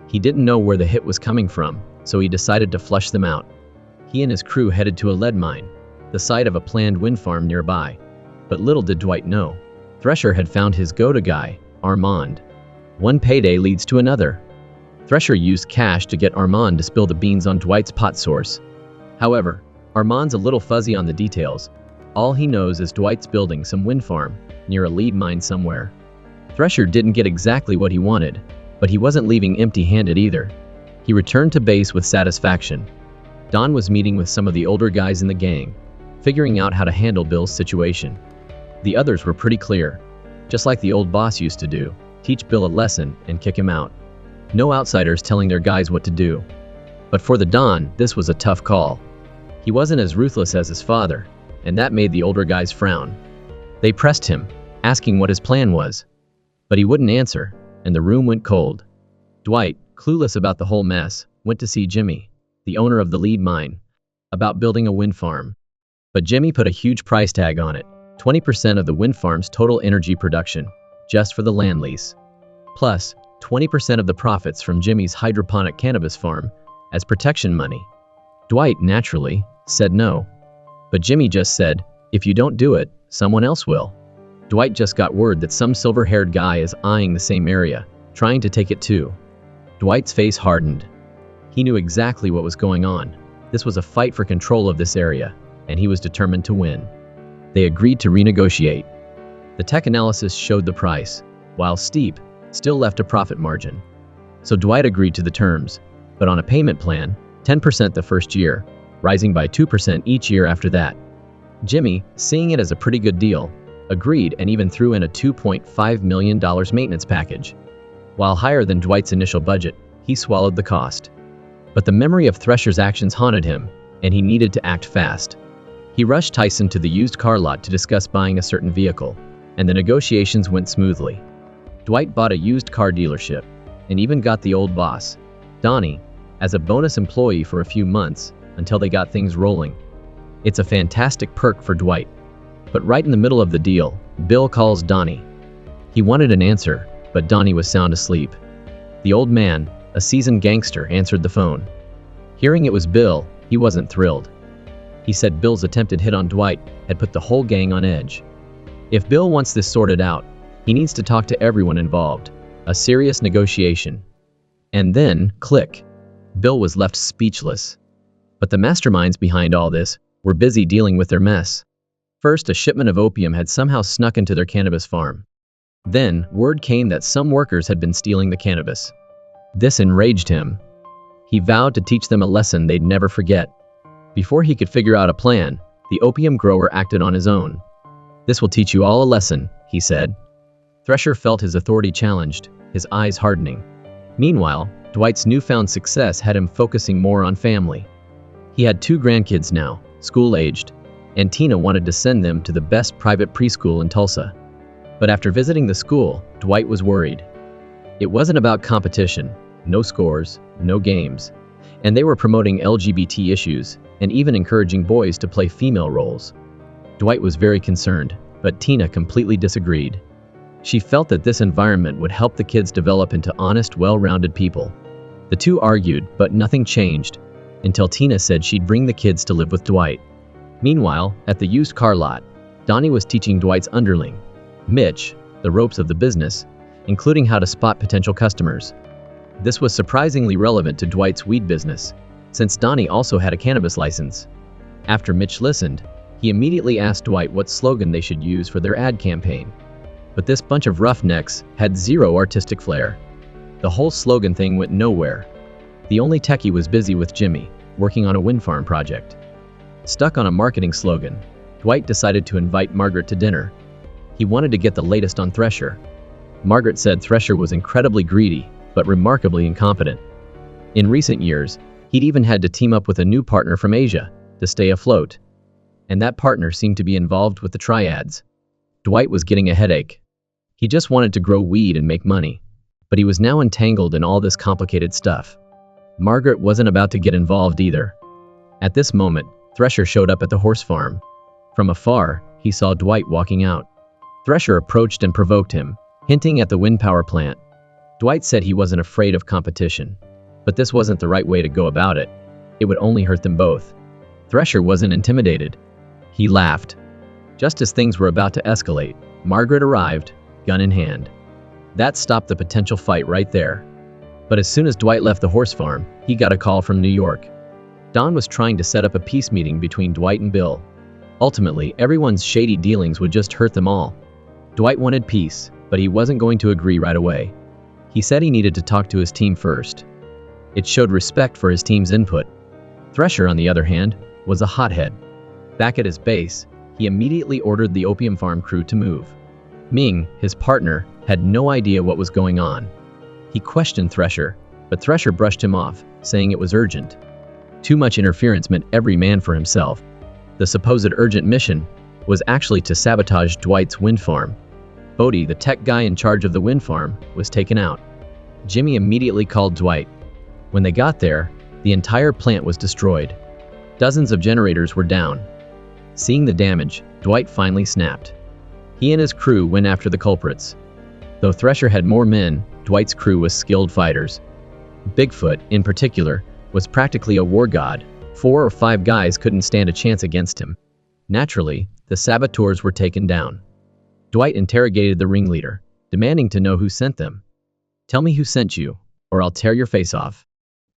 He didn't know where the hit was coming from, so he decided to flush them out. He and his crew headed to a lead mine, the site of a planned wind farm nearby. But little did Dwight know, Thresher had found his go-to guy, Armand. One payday leads to another. Thresher used cash to get Armand to spill the beans on Dwight's pot source. However, Armand's a little fuzzy on the details. All he knows is Dwight's building some wind farm near a lead mine somewhere. Thresher didn't get exactly what he wanted, but he wasn't leaving empty-handed either. He returned to base with satisfaction. Don was meeting with some of the older guys in the gang, figuring out how to handle Bill's situation. The others were pretty clear. Just like the old boss used to do, teach Bill a lesson and kick him out. No outsiders telling their guys what to do. But for the Don, this was a tough call. He wasn't as ruthless as his father, and that made the older guys frown. They pressed him, asking what his plan was. But he wouldn't answer, and the room went cold. Dwight, clueless about the whole mess, went to see Jimmy, the owner of the lead mine, about building a wind farm. But Jimmy put a huge price tag on it, 20% of the wind farm's total energy production, just for the land lease. Plus, 20% of the profits from Jimmy's hydroponic cannabis farm, as protection money. Dwight, naturally, said no. But Jimmy just said, if you don't do it, someone else will. Dwight just got word that some silver-haired guy is eyeing the same area, trying to take it too. Dwight's face hardened. He knew exactly what was going on. This was a fight for control of this area, and he was determined to win. They agreed to renegotiate. The tech analysis showed the price, while steep, still left a profit margin. So Dwight agreed to the terms, but on a payment plan, 10% the first year, rising by 2% each year after that. Jimmy, seeing it as a pretty good deal, agreed and even threw in a $2.5 million maintenance package. While higher than Dwight's initial budget, he swallowed the cost. But the memory of Thresher's actions haunted him, and he needed to act fast. He rushed Tyson to the used car lot to discuss buying a certain vehicle, and the negotiations went smoothly. Dwight bought a used car dealership, and even got the old boss, Donnie, as a bonus employee for a few months until they got things rolling. It's a fantastic perk for Dwight. But right in the middle of the deal, Bill calls Donnie. He wanted an answer, but Donnie was sound asleep. The old man, a seasoned gangster, answered the phone. Hearing it was Bill, he wasn't thrilled. He said Bill's attempted hit on Dwight had put the whole gang on edge. If Bill wants this sorted out, he needs to talk to everyone involved. A serious negotiation. And then, click. Bill was left speechless. But the masterminds behind all this were busy dealing with their mess. First, a shipment of opium had somehow snuck into their cannabis farm. Then, word came that some workers had been stealing the cannabis. This enraged him. He vowed to teach them a lesson they'd never forget. Before he could figure out a plan, the opium grower acted on his own. This will teach you all a lesson, he said. Thresher felt his authority challenged, his eyes hardening. Meanwhile, Dwight's newfound success had him focusing more on family. He had 2 grandkids now, school-aged, and Tina wanted to send them to the best private preschool in Tulsa. But after visiting the school, Dwight was worried. It wasn't about competition, no scores, no games, and they were promoting LGBT issues and even encouraging boys to play female roles. Dwight was very concerned, but Tina completely disagreed. She felt that this environment would help the kids develop into honest, well-rounded people. The two argued, but nothing changed, until Tina said she'd bring the kids to live with Dwight. Meanwhile, at the used car lot, Donnie was teaching Dwight's underling, Mitch, the ropes of the business, including how to spot potential customers. This was surprisingly relevant to Dwight's weed business, since Donnie also had a cannabis license. After Mitch listened, he immediately asked Dwight what slogan they should use for their ad campaign. But this bunch of roughnecks had zero artistic flair. The whole slogan thing went nowhere. The only techie was busy with Jimmy, working on a wind farm project. Stuck on a marketing slogan, Dwight decided to invite Margaret to dinner. He wanted to get the latest on Thresher. Margaret said Thresher was incredibly greedy, but remarkably incompetent. In recent years, he'd even had to team up with a new partner from Asia to stay afloat. And that partner seemed to be involved with the triads. Dwight was getting a headache. He just wanted to grow weed and make money, but he was now entangled in all this complicated stuff. Margaret wasn't about to get involved either. At this moment, Thresher showed up at the horse farm. From afar, he saw Dwight walking out. Thresher approached and provoked him, hinting at the wind power plant. Dwight said he wasn't afraid of competition, but this wasn't the right way to go about it. It would only hurt them both. Thresher wasn't intimidated. He laughed. Just as things were about to escalate, Margaret arrived, gun in hand. That stopped the potential fight right there. But as soon as Dwight left the horse farm, he got a call from New York. Don was trying to set up a peace meeting between Dwight and Bill. Ultimately, everyone's shady dealings would just hurt them all. Dwight wanted peace, but he wasn't going to agree right away. He said he needed to talk to his team first. It showed respect for his team's input. Thresher, on the other hand, was a hothead. Back at his base, he immediately ordered the opium farm crew to move. Ming, his partner, had no idea what was going on. He questioned Thresher, but Thresher brushed him off, saying it was urgent. Too much interference meant every man for himself. The supposed urgent mission was actually to sabotage Dwight's wind farm. Bodie, the tech guy in charge of the wind farm, was taken out. Jimmy immediately called Dwight. When they got there, the entire plant was destroyed. Dozens of generators were down. Seeing the damage, Dwight finally snapped. He and his crew went after the culprits. Though Thresher had more men, Dwight's crew was skilled fighters. Bigfoot, in particular, was practically a war god. 4 or 5 guys couldn't stand a chance against him. Naturally, the saboteurs were taken down. Dwight interrogated the ringleader, demanding to know who sent them. "Tell me who sent you, or I'll tear your face off."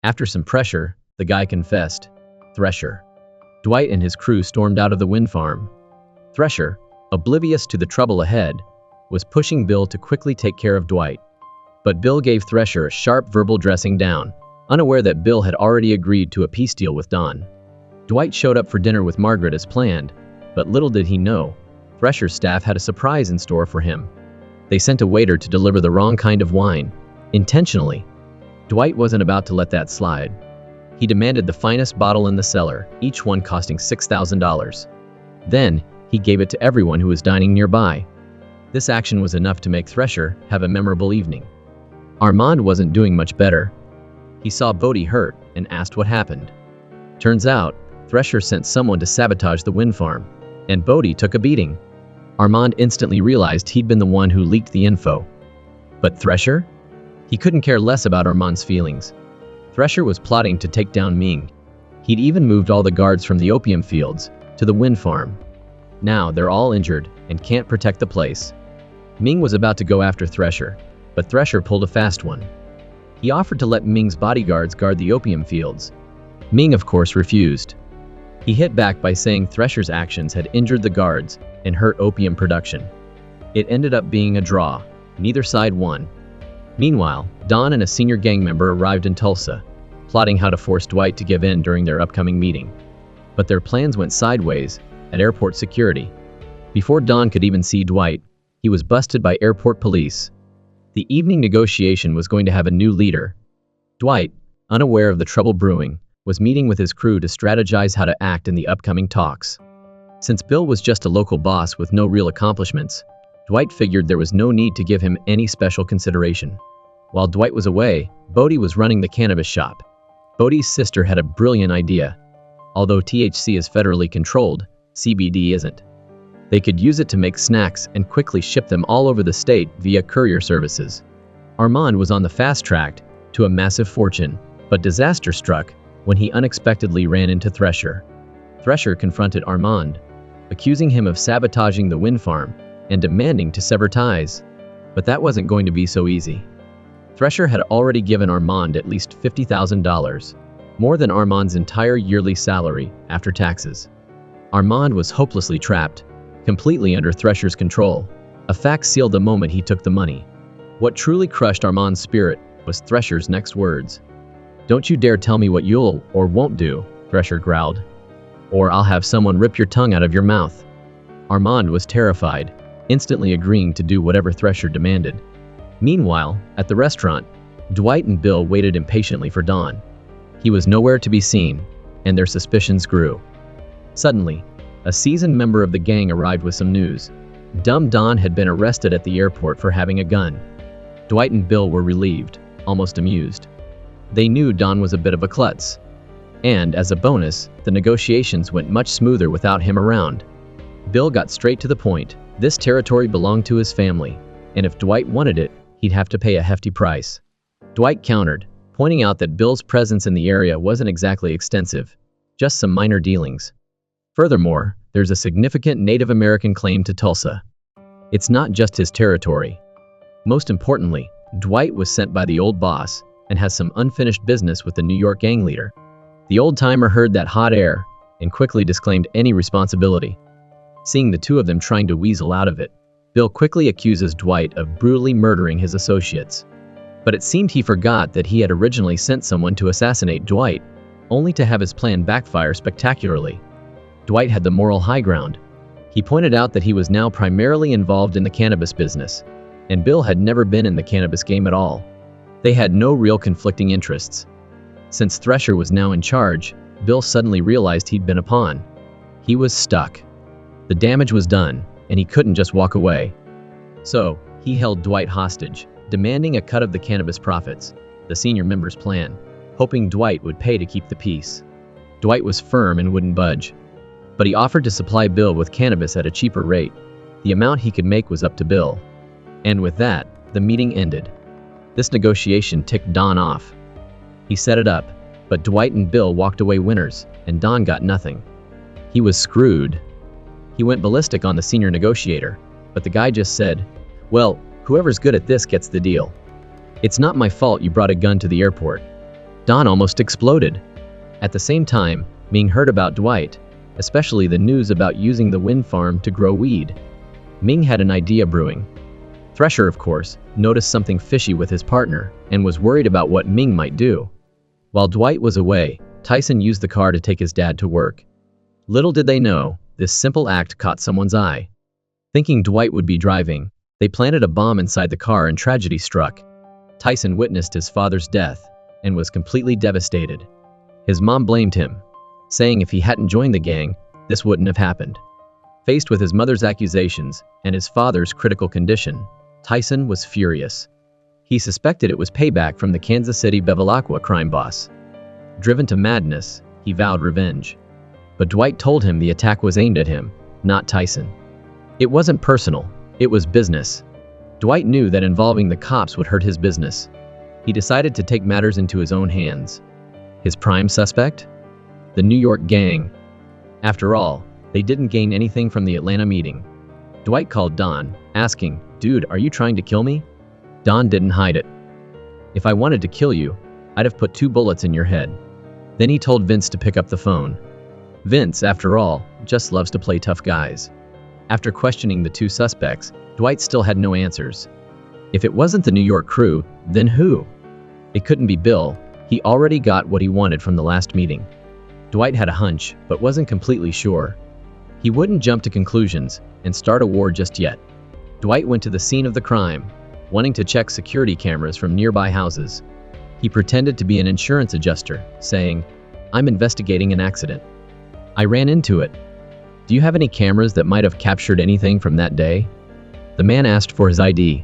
After some pressure, the guy confessed. Thresher. Dwight and his crew stormed out of the wind farm. Thresher, oblivious to the trouble ahead, was pushing Bill to quickly take care of Dwight. But Bill gave Thresher a sharp verbal dressing down, unaware that Bill had already agreed to a peace deal with Don. Dwight showed up for dinner with Margaret as planned, but little did he know, Thresher's staff had a surprise in store for him. They sent a waiter to deliver the wrong kind of wine, intentionally. Dwight wasn't about to let that slide. He demanded the finest bottle in the cellar, each one costing $6,000. Then, he gave it to everyone who was dining nearby. This action was enough to make Thresher have a memorable evening. Armand wasn't doing much better. He saw Bodie hurt and asked what happened. Turns out, Thresher sent someone to sabotage the wind farm, and Bodie took a beating. Armand instantly realized he'd been the one who leaked the info. But Thresher? He couldn't care less about Armand's feelings. Thresher was plotting to take down Ming. He'd even moved all the guards from the opium fields to the wind farm. Now they're all injured and can't protect the place. Ming was about to go after Thresher, but Thresher pulled a fast one. He offered to let Ming's bodyguards guard the opium fields. Ming, of course, refused. He hit back by saying Thresher's actions had injured the guards and hurt opium production. It ended up being a draw. Neither side won. Meanwhile, Don and a senior gang member arrived in Tulsa, plotting how to force Dwight to give in during their upcoming meeting. But their plans went sideways at airport security. Before Don could even see Dwight, He was busted by airport police. The evening negotiation was going to have a new leader. Dwight, unaware of the trouble brewing, was meeting with his crew to strategize how to act in the upcoming talks. Since Bill was just a local boss with no real accomplishments, Dwight figured there was no need to give him any special consideration. While Dwight was away, Bodie was running the cannabis shop. Bodie's sister had a brilliant idea. Although THC is federally controlled, CBD isn't. They could use it to make snacks and quickly ship them all over the state via courier services. Armand was on the fast track to a massive fortune, but disaster struck when he unexpectedly ran into Thresher. Thresher confronted Armand, accusing him of sabotaging the wind farm and demanding to sever ties. But that wasn't going to be so easy. Thresher had already given Armand at least $50,000, more than Armand's entire yearly salary after taxes. Armand was hopelessly trapped, completely under Thresher's control. A fact sealed the moment he took the money. What truly crushed Armand's spirit was Thresher's next words. "Don't you dare tell me what you'll or won't do," Thresher growled. "Or I'll have someone rip your tongue out of your mouth." Armand was terrified, instantly agreeing to do whatever Thresher demanded. Meanwhile, at the restaurant, Dwight and Bill waited impatiently for Don. He was nowhere to be seen, and their suspicions grew. Suddenly, a seasoned member of the gang arrived with some news. Dumb Don had been arrested at the airport for having a gun. Dwight and Bill were relieved, almost amused. They knew Don was a bit of a klutz. And, as a bonus, the negotiations went much smoother without him around. Bill got straight to the point. This territory belonged to his family, and if Dwight wanted it, he'd have to pay a hefty price. Dwight countered, pointing out that Bill's presence in the area wasn't exactly extensive, just some minor dealings. Furthermore, there's a significant Native American claim to Tulsa. It's not just his territory. Most importantly, Dwight was sent by the old boss and has some unfinished business with the New York gang leader. The old-timer heard that hot air and quickly disclaimed any responsibility. Seeing the two of them trying to weasel out of it, Bill quickly accuses Dwight of brutally murdering his associates. But it seemed he forgot that he had originally sent someone to assassinate Dwight, only to have his plan backfire spectacularly. Dwight had the moral high ground. He pointed out that he was now primarily involved in the cannabis business, and Bill had never been in the cannabis game at all. They had no real conflicting interests. Since Thresher was now in charge, Bill suddenly realized he'd been a pawn. He was stuck. The damage was done, and he couldn't just walk away. So, he held Dwight hostage, demanding a cut of the cannabis profits, the senior member's plan, hoping Dwight would pay to keep the peace. Dwight was firm and wouldn't budge. But he offered to supply Bill with cannabis at a cheaper rate. The amount he could make was up to Bill. And with that, the meeting ended. This negotiation ticked Don off. He set it up, but Dwight and Bill walked away winners, and Don got nothing. He was screwed. He went ballistic on the senior negotiator, but the guy just said, "Well, whoever's good at this gets the deal. It's not my fault you brought a gun to the airport." Don almost exploded. At the same time, Ming heard about Dwight, especially the news about using the wind farm to grow weed. Ming had an idea brewing. Thresher, of course, noticed something fishy with his partner and was worried about what Ming might do. While Dwight was away, Tyson used the car to take his dad to work. Little did they know, this simple act caught someone's eye. Thinking Dwight would be driving, they planted a bomb inside the car and tragedy struck. Tyson witnessed his father's death and was completely devastated. His mom blamed him, saying if he hadn't joined the gang, this wouldn't have happened. Faced with his mother's accusations and his father's critical condition, Tyson was furious. He suspected it was payback from the Kansas City Bevilacqua crime boss. Driven to madness, he vowed revenge. But Dwight told him the attack was aimed at him, not Tyson. It wasn't personal, it was business. Dwight knew that involving the cops would hurt his business. He decided to take matters into his own hands. His prime suspect? The New York gang. After all, they didn't gain anything from the Atlanta meeting. Dwight called Don, asking, "Dude, are you trying to kill me?" Don didn't hide it. "If I wanted to kill you, I'd have put 2 bullets in your head." Then he told Vince to pick up the phone. Vince, after all, just loves to play tough guys. After questioning the 2 suspects, Dwight still had no answers. If it wasn't the New York crew, then who? It couldn't be Bill. He already got what he wanted from the last meeting. Dwight had a hunch, but wasn't completely sure. He wouldn't jump to conclusions and start a war just yet. Dwight went to the scene of the crime, wanting to check security cameras from nearby houses. He pretended to be an insurance adjuster, saying, "I'm investigating an accident. I ran into it. Do you have any cameras that might have captured anything from that day?" The man asked for his ID.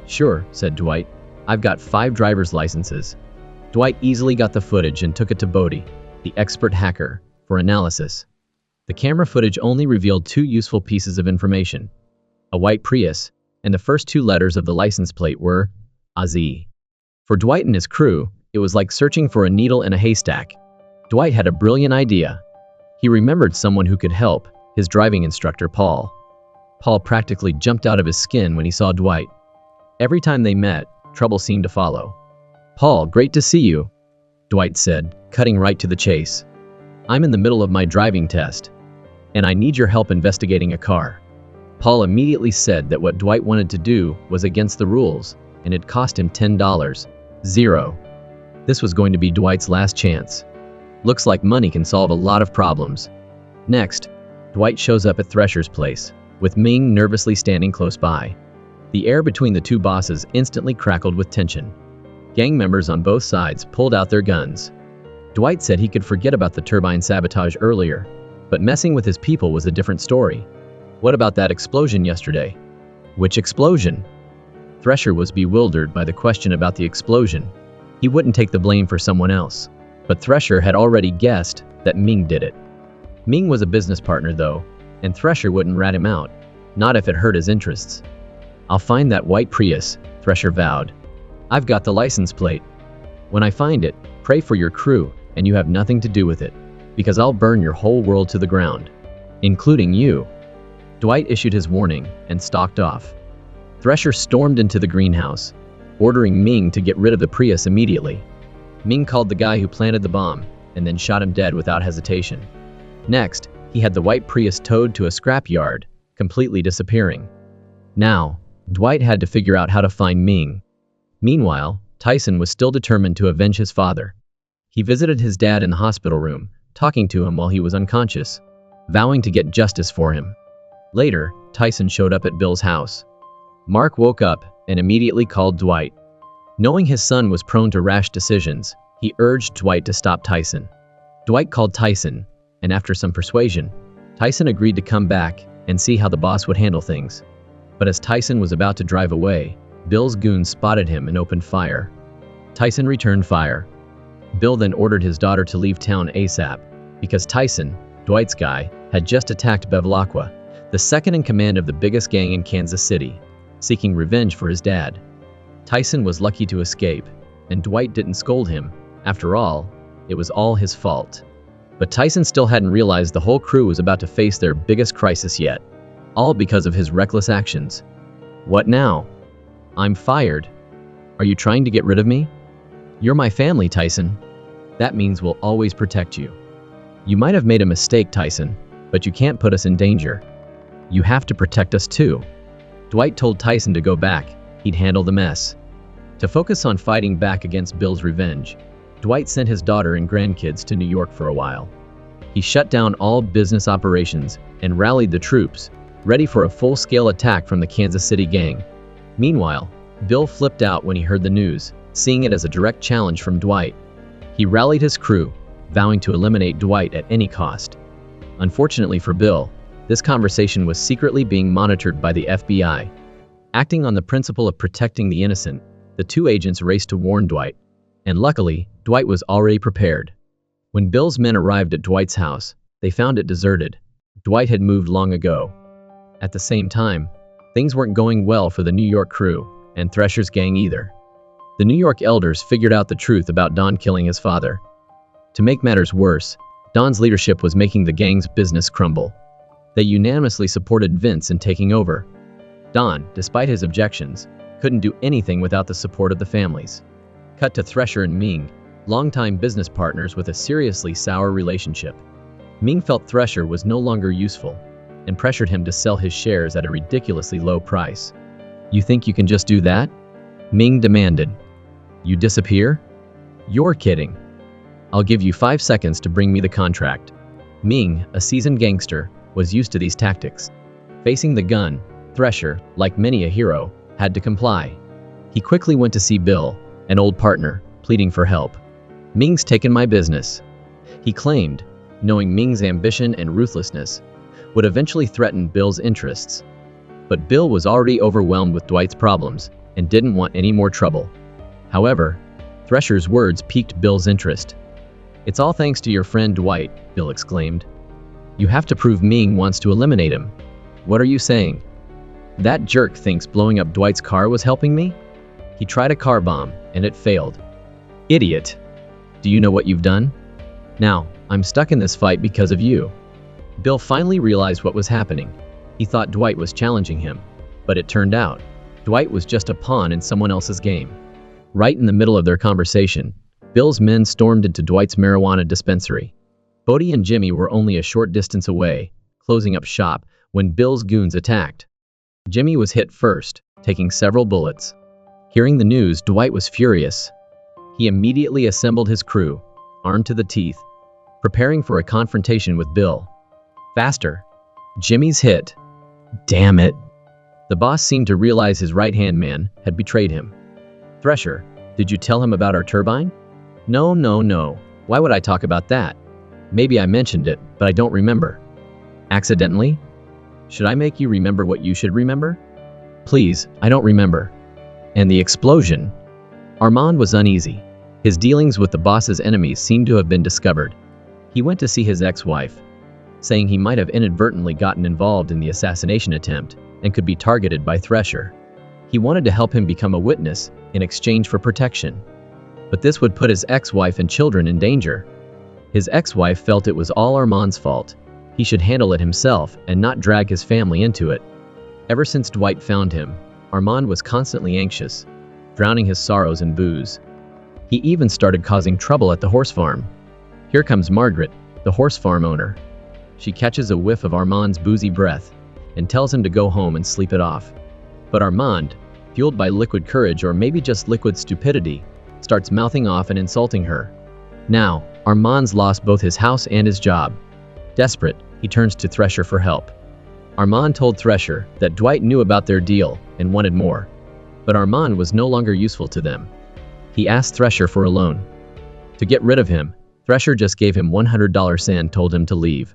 "Sure," said Dwight. "I've got 5 driver's licenses." Dwight easily got the footage and took it to Bodie, the expert hacker, for analysis. The camera footage only revealed 2 useful pieces of information: a white Prius, and the first 2 letters of the license plate were AZ. For Dwight and his crew, it was like searching for a needle in a haystack. Dwight had a brilliant idea. He remembered someone who could help, his driving instructor, Paul. Paul practically jumped out of his skin when he saw Dwight. Every time they met, trouble seemed to follow. "Paul, great to see you," Dwight said, cutting right to the chase. "I'm in the middle of my driving test, and I need your help investigating a car." Paul immediately said that what Dwight wanted to do was against the rules, and it cost him $10. Zero. This was going to be Dwight's last chance. Looks like money can solve a lot of problems. Next, Dwight shows up at Thresher's place, with Ming nervously standing close by. The air between the 2 bosses instantly crackled with tension. Gang members on both sides pulled out their guns. Dwight said he could forget about the turbine sabotage earlier, but messing with his people was a different story. What about that explosion yesterday? Which explosion? Thresher was bewildered by the question about the explosion. He wouldn't take the blame for someone else, but Thresher had already guessed that Ming did it. Ming was a business partner though, and Thresher wouldn't rat him out, not if it hurt his interests. "I'll find that white Prius," Thresher vowed. "I've got the license plate. When I find it, pray for your crew, and you have nothing to do with it, because I'll burn your whole world to the ground, including you." Dwight issued his warning and stalked off. Thresher stormed into the greenhouse, ordering Ming to get rid of the Prius immediately. Ming called the guy who planted the bomb, and then shot him dead without hesitation. Next, he had the white Prius towed to a scrap yard, completely disappearing. Now, Dwight had to figure out how to find Ming. Meanwhile, Tyson was still determined to avenge his father. He visited his dad in the hospital room, talking to him while he was unconscious, vowing to get justice for him. Later, Tyson showed up at Bill's house. Mark woke up and immediately called Dwight. Knowing his son was prone to rash decisions, he urged Dwight to stop Tyson. Dwight called Tyson, and after some persuasion, Tyson agreed to come back and see how the boss would handle things. But as Tyson was about to drive away, Bill's goons spotted him and opened fire. Tyson returned fire. Bill then ordered his daughter to leave town ASAP, because Tyson, Dwight's guy, had just attacked Bevilacqua, the second in command of the biggest gang in Kansas City, seeking revenge for his dad. Tyson was lucky to escape, and Dwight didn't scold him. After all, it was all his fault. But Tyson still hadn't realized the whole crew was about to face their biggest crisis yet, all because of his reckless actions. "What now?" "I'm fired." "Are you trying to get rid of me?" "You're my family, Tyson. That means we'll always protect you." "You might have made a mistake, Tyson, but you can't put us in danger. You have to protect us too." Dwight told Tyson to go back. He'd handle the mess. To focus on fighting back against Bill's revenge, Dwight sent his daughter and grandkids to New York for a while. He shut down all business operations and rallied the troops, ready for a full-scale attack from the Kansas City gang. Meanwhile, Bill flipped out when he heard the news, seeing it as a direct challenge from Dwight. He rallied his crew, vowing to eliminate Dwight at any cost. Unfortunately for Bill, this conversation was secretly being monitored by the FBI. Acting on the principle of protecting the innocent, the 2 agents raced to warn Dwight, and luckily, Dwight was already prepared. When Bill's men arrived at Dwight's house, they found it deserted. Dwight had moved long ago. At the same time, things weren't going well for the New York crew, and Thresher's gang either. The New York elders figured out the truth about Don killing his father. To make matters worse, Don's leadership was making the gang's business crumble. They unanimously supported Vince in taking over. Don, despite his objections, couldn't do anything without the support of the families. Cut to Thresher and Ming, longtime business partners with a seriously sour relationship. Ming felt Thresher was no longer useful, and pressured him to sell his shares at a ridiculously low price. "You think you can just do that?" Ming demanded. "You disappear? You're kidding. I'll give you 5 seconds to bring me the contract." Ming, a seasoned gangster, was used to these tactics. Facing the gun, Thresher, like many a hero, had to comply. He quickly went to see Bill, an old partner, pleading for help. "Ming's taken my business," he claimed, knowing Ming's ambition and ruthlessness would eventually threaten Bill's interests. But Bill was already overwhelmed with Dwight's problems and didn't want any more trouble. However, Thresher's words piqued Bill's interest. "It's all thanks to your friend Dwight," Bill exclaimed. "You have to prove Ming wants to eliminate him." "What are you saying? That jerk thinks blowing up Dwight's car was helping me? He tried a car bomb, and it failed." "Idiot. Do you know what you've done? Now, I'm stuck in this fight because of you." Bill finally realized what was happening. He thought Dwight was challenging him, but it turned out Dwight was just a pawn in someone else's game. Right in the middle of their conversation, Bill's men stormed into Dwight's marijuana dispensary. Bodie and Jimmy were only a short distance away, closing up shop, when Bill's goons attacked. Jimmy was hit first, taking several bullets. Hearing the news, Dwight was furious. He immediately assembled his crew, armed to the teeth, preparing for a confrontation with Bill. "Faster. Jimmy's hit." "Damn it." The boss seemed to realize his right-hand man had betrayed him. "Thresher, did you tell him about our turbine?" No. Why would I talk about that? Maybe I mentioned it, but I don't remember." "Accidentally? Should I make you remember what you should remember?" "Please, I don't remember." "And the explosion?" Armand was uneasy. His dealings with the boss's enemies seemed to have been discovered. He went to see his ex-wife, saying he might have inadvertently gotten involved in the assassination attempt and could be targeted by Thresher. He wanted to help him become a witness in exchange for protection. But this would put his ex-wife and children in danger. His ex-wife felt it was all Armand's fault. He should handle it himself and not drag his family into it. Ever since Dwight found him, Armand was constantly anxious, drowning his sorrows in booze. He even started causing trouble at the horse farm. Here comes Margaret, the horse farm owner. She catches a whiff of Armand's boozy breath and tells him to go home and sleep it off. But Armand, fueled by liquid courage or maybe just liquid stupidity, starts mouthing off and insulting her. Now, Armand's lost both his house and his job. Desperate, he turns to Thresher for help. Armand told Thresher that Dwight knew about their deal and wanted more. But Armand was no longer useful to them. He asked Thresher for a loan. To get rid of him, Thresher just gave him $100 and told him to leave.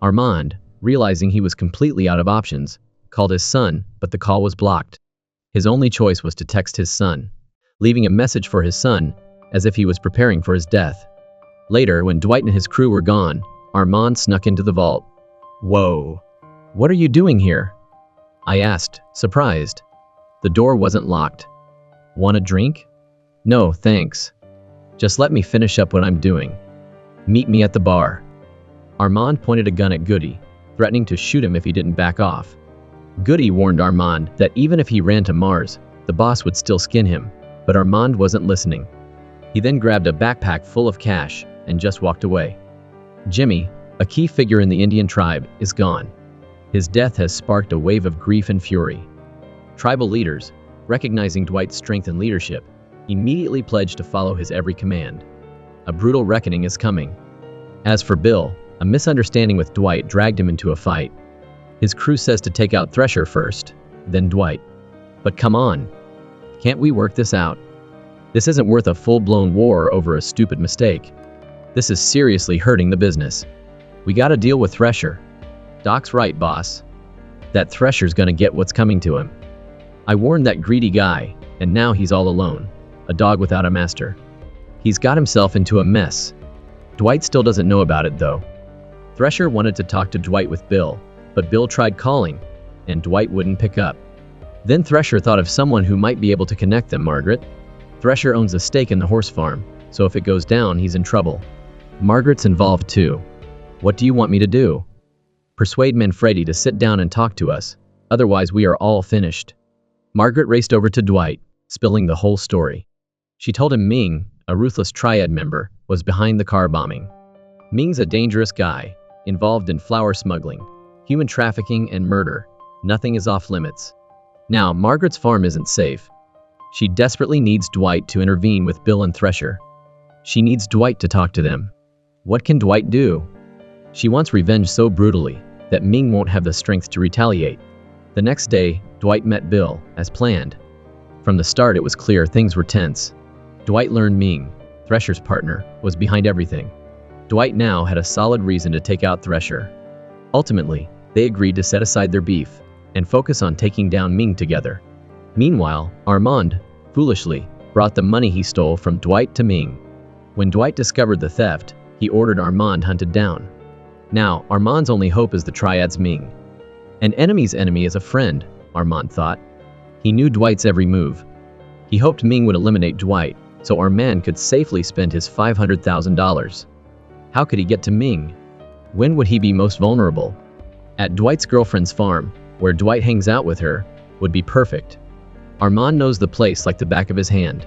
Armand, realizing he was completely out of options, called his son, but the call was blocked. His only choice was to text his son, leaving a message for his son, as if he was preparing for his death. Later, when Dwight and his crew were gone, Armand snuck into the vault. "Whoa. What are you doing here?" I asked, surprised. The door wasn't locked. "Want a drink?" "No, thanks. Just let me finish up what I'm doing. Meet me at the bar." Armand pointed a gun at Goody, threatening to shoot him if he didn't back off. Goody warned Armand that even if he ran to Mars, the boss would still skin him, but Armand wasn't listening. He then grabbed a backpack full of cash and just walked away. Jimmy, a key figure in the Indian tribe, is gone. His death has sparked a wave of grief and fury. Tribal leaders, recognizing Dwight's strength and leadership, immediately pledged to follow his every command. A brutal reckoning is coming. As for Bill, a misunderstanding with Dwight dragged him into a fight. His crew says to take out Thresher first, then Dwight. But come on. Can't we work this out? This isn't worth a full-blown war over a stupid mistake. This is seriously hurting the business. We gotta deal with Thresher. Doc's right, boss. That Thresher's gonna get what's coming to him. I warned that greedy guy, and now he's all alone. A dog without a master. He's got himself into a mess. Dwight still doesn't know about it, though. Thresher wanted to talk to Dwight with Bill, but Bill tried calling, and Dwight wouldn't pick up. Then Thresher thought of someone who might be able to connect them. Margaret. Thresher owns a stake in the horse farm, so if it goes down, he's in trouble. Margaret's involved too. What do you want me to do? Persuade Manfredi to sit down and talk to us, otherwise we are all finished. Margaret raced over to Dwight, spilling the whole story. She told him Ming, a ruthless triad member, was behind the car bombing. Ming's a dangerous guy, involved in flower smuggling, human trafficking, and murder. Nothing is off limits. Now, Margaret's farm isn't safe. She desperately needs Dwight to intervene with Bill and Thresher. She needs Dwight to talk to them. What can Dwight do? She wants revenge so brutally that Ming won't have the strength to retaliate. The next day, Dwight met Bill, as planned. From the start it was clear things were tense. Dwight learned Ming, Thresher's partner, was behind everything. Dwight now had a solid reason to take out Thresher. Ultimately, they agreed to set aside their beef and focus on taking down Ming together. Meanwhile, Armand, foolishly, brought the money he stole from Dwight to Ming. When Dwight discovered the theft, he ordered Armand hunted down. Now, Armand's only hope is the triad's Ming. An enemy's enemy is a friend, Armand thought. He knew Dwight's every move. He hoped Ming would eliminate Dwight, so Armand could safely spend his $500,000. How could he get to Ming? When would he be most vulnerable? At Dwight's girlfriend's farm, where Dwight hangs out with her, would be perfect. Armand knows the place like the back of his hand.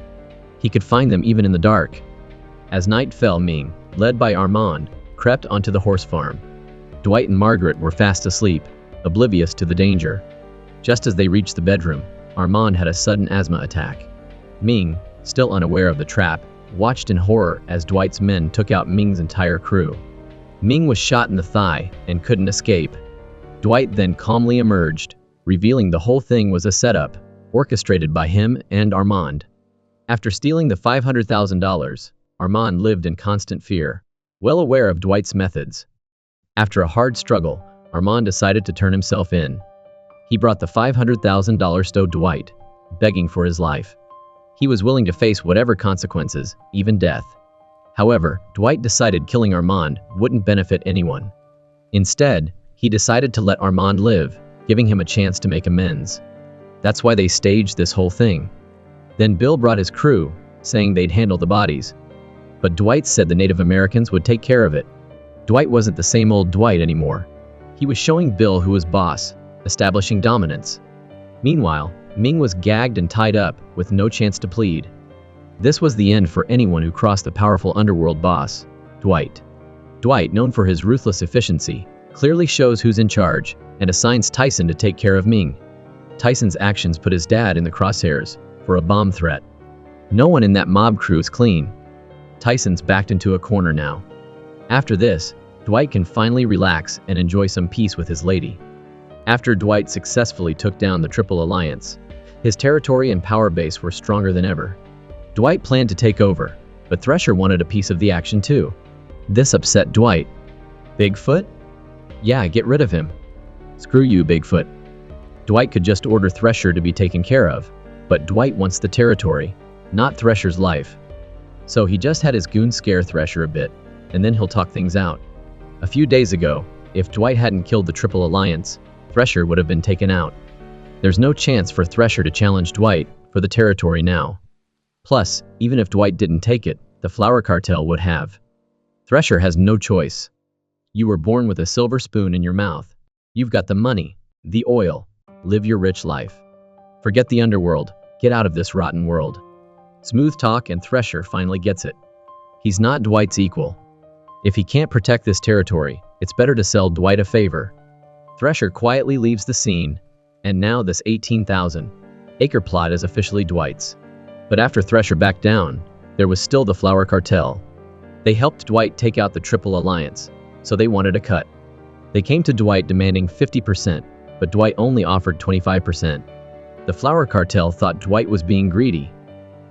He could find them even in the dark. As night fell, Ming, led by Armand, crept onto the horse farm. Dwight and Margaret were fast asleep, oblivious to the danger. Just as they reached the bedroom, Armand had a sudden asthma attack. Ming, still unaware of the trap, watched in horror as Dwight's men took out Ming's entire crew. Ming was shot in the thigh and couldn't escape. Dwight then calmly emerged, revealing the whole thing was a setup, orchestrated by him and Armand. After stealing the $500,000, Armand lived in constant fear, well aware of Dwight's methods. After a hard struggle, Armand decided to turn himself in. He brought the $500,000 to Dwight, begging for his life. He was willing to face whatever consequences, even death. However, Dwight decided killing Armand wouldn't benefit anyone. Instead, he decided to let Armand live, giving him a chance to make amends. That's why they staged this whole thing. Then Bill brought his crew, saying they'd handle the bodies. But Dwight said the Native Americans would take care of it. Dwight wasn't the same old Dwight anymore. He was showing Bill who was boss, establishing dominance. Meanwhile, Ming was gagged and tied up, with no chance to plead. This was the end for anyone who crossed the powerful underworld boss, Dwight. Dwight, known for his ruthless efficiency, clearly shows who's in charge, and assigns Tyson to take care of Ming. Tyson's actions put his dad in the crosshairs, for a bomb threat. No one in that mob crew is clean. Tyson's backed into a corner now. After this, Dwight can finally relax and enjoy some peace with his lady. After Dwight successfully took down the Triple Alliance, his territory and power base were stronger than ever. Dwight planned to take over, but Thresher wanted a piece of the action too. This upset Dwight. Bigfoot? Yeah, get rid of him. Screw you, Bigfoot. Dwight could just order Thresher to be taken care of, but Dwight wants the territory, not Thresher's life. So he just had his goons scare Thresher a bit, and then he'll talk things out. A few days ago, if Dwight hadn't killed the Triple Alliance, Thresher would have been taken out. There's no chance for Thresher to challenge Dwight for the territory now. Plus, even if Dwight didn't take it, the Flower Cartel would have. Thresher has no choice. You were born with a silver spoon in your mouth. You've got the money, the oil. Live your rich life. Forget the underworld. Get out of this rotten world. Smooth talk, and Thresher finally gets it. He's not Dwight's equal. If he can't protect this territory, it's better to sell Dwight a favor. Thresher quietly leaves the scene, and now this 18,000-acre plot is officially Dwight's. But after Thresher backed down, there was still the Flower Cartel. They helped Dwight take out the Triple Alliance, so they wanted a cut. They came to Dwight demanding 50%, but Dwight only offered 25%. The Flower Cartel thought Dwight was being greedy.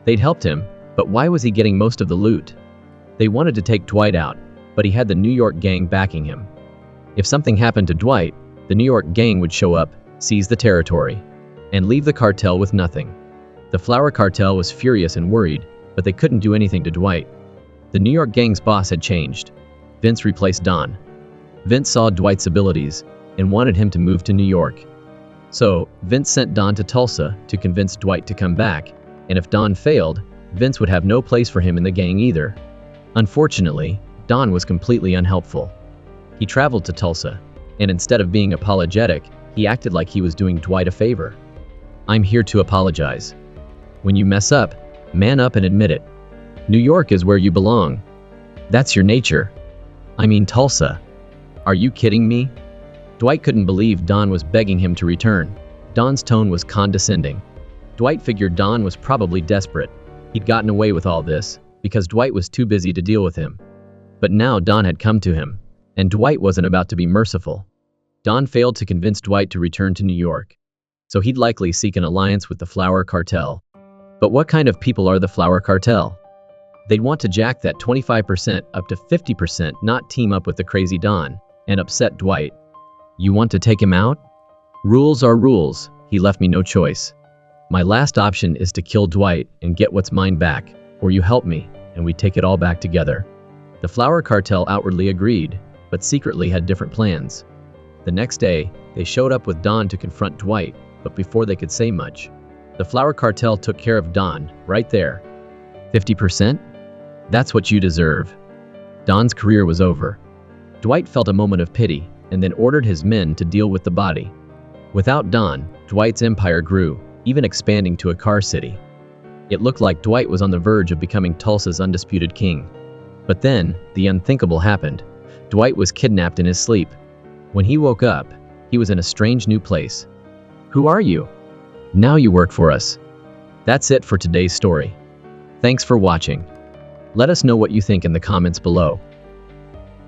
They'd helped him, but why was he getting most of the loot? They wanted to take Dwight out, but he had the New York gang backing him. If something happened to Dwight, the New York gang would show up, seize the territory, and leave the cartel with nothing. The Flower Cartel was furious and worried, but they couldn't do anything to Dwight. The New York gang's boss had changed. Vince replaced Don. Vince saw Dwight's abilities and wanted him to move to New York. So, Vince sent Don to Tulsa to convince Dwight to come back, and if Don failed, Vince would have no place for him in the gang either. Unfortunately, Don was completely unhelpful. He traveled to Tulsa, and instead of being apologetic, he acted like he was doing Dwight a favor. I'm here to apologize. When you mess up, man up and admit it. New York is where you belong. That's your nature. I mean Tulsa. Are you kidding me? Dwight couldn't believe Don was begging him to return. Don's tone was condescending. Dwight figured Don was probably desperate. He'd gotten away with all this because Dwight was too busy to deal with him. But now Don had come to him, and Dwight wasn't about to be merciful. Don failed to convince Dwight to return to New York. so he'd likely seek an alliance with the flour cartel. But what kind of people are the flour cartel? They'd want to jack that 25% up to 50%, not team up with the crazy Don and upset Dwight. You want to take him out? Rules are rules. He left me no choice. My last option is to kill Dwight and get what's mine back, or you help me, and we take it all back together. The flour cartel outwardly agreed, but secretly had different plans. The next day, they showed up with Don to confront Dwight, but before they could say much, the flour cartel took care of Don, right there. 50%? That's what you deserve. Don's career was over. Dwight felt a moment of pity, and then ordered his men to deal with the body. Without Don, Dwight's empire grew, even expanding to a car city. It looked like Dwight was on the verge of becoming Tulsa's undisputed king. But then, the unthinkable happened. Dwight was kidnapped in his sleep. When he woke up, he was in a strange new place. Who are you? Now you work for us. That's it for today's story. Thanks for watching. Let us know what you think in the comments below.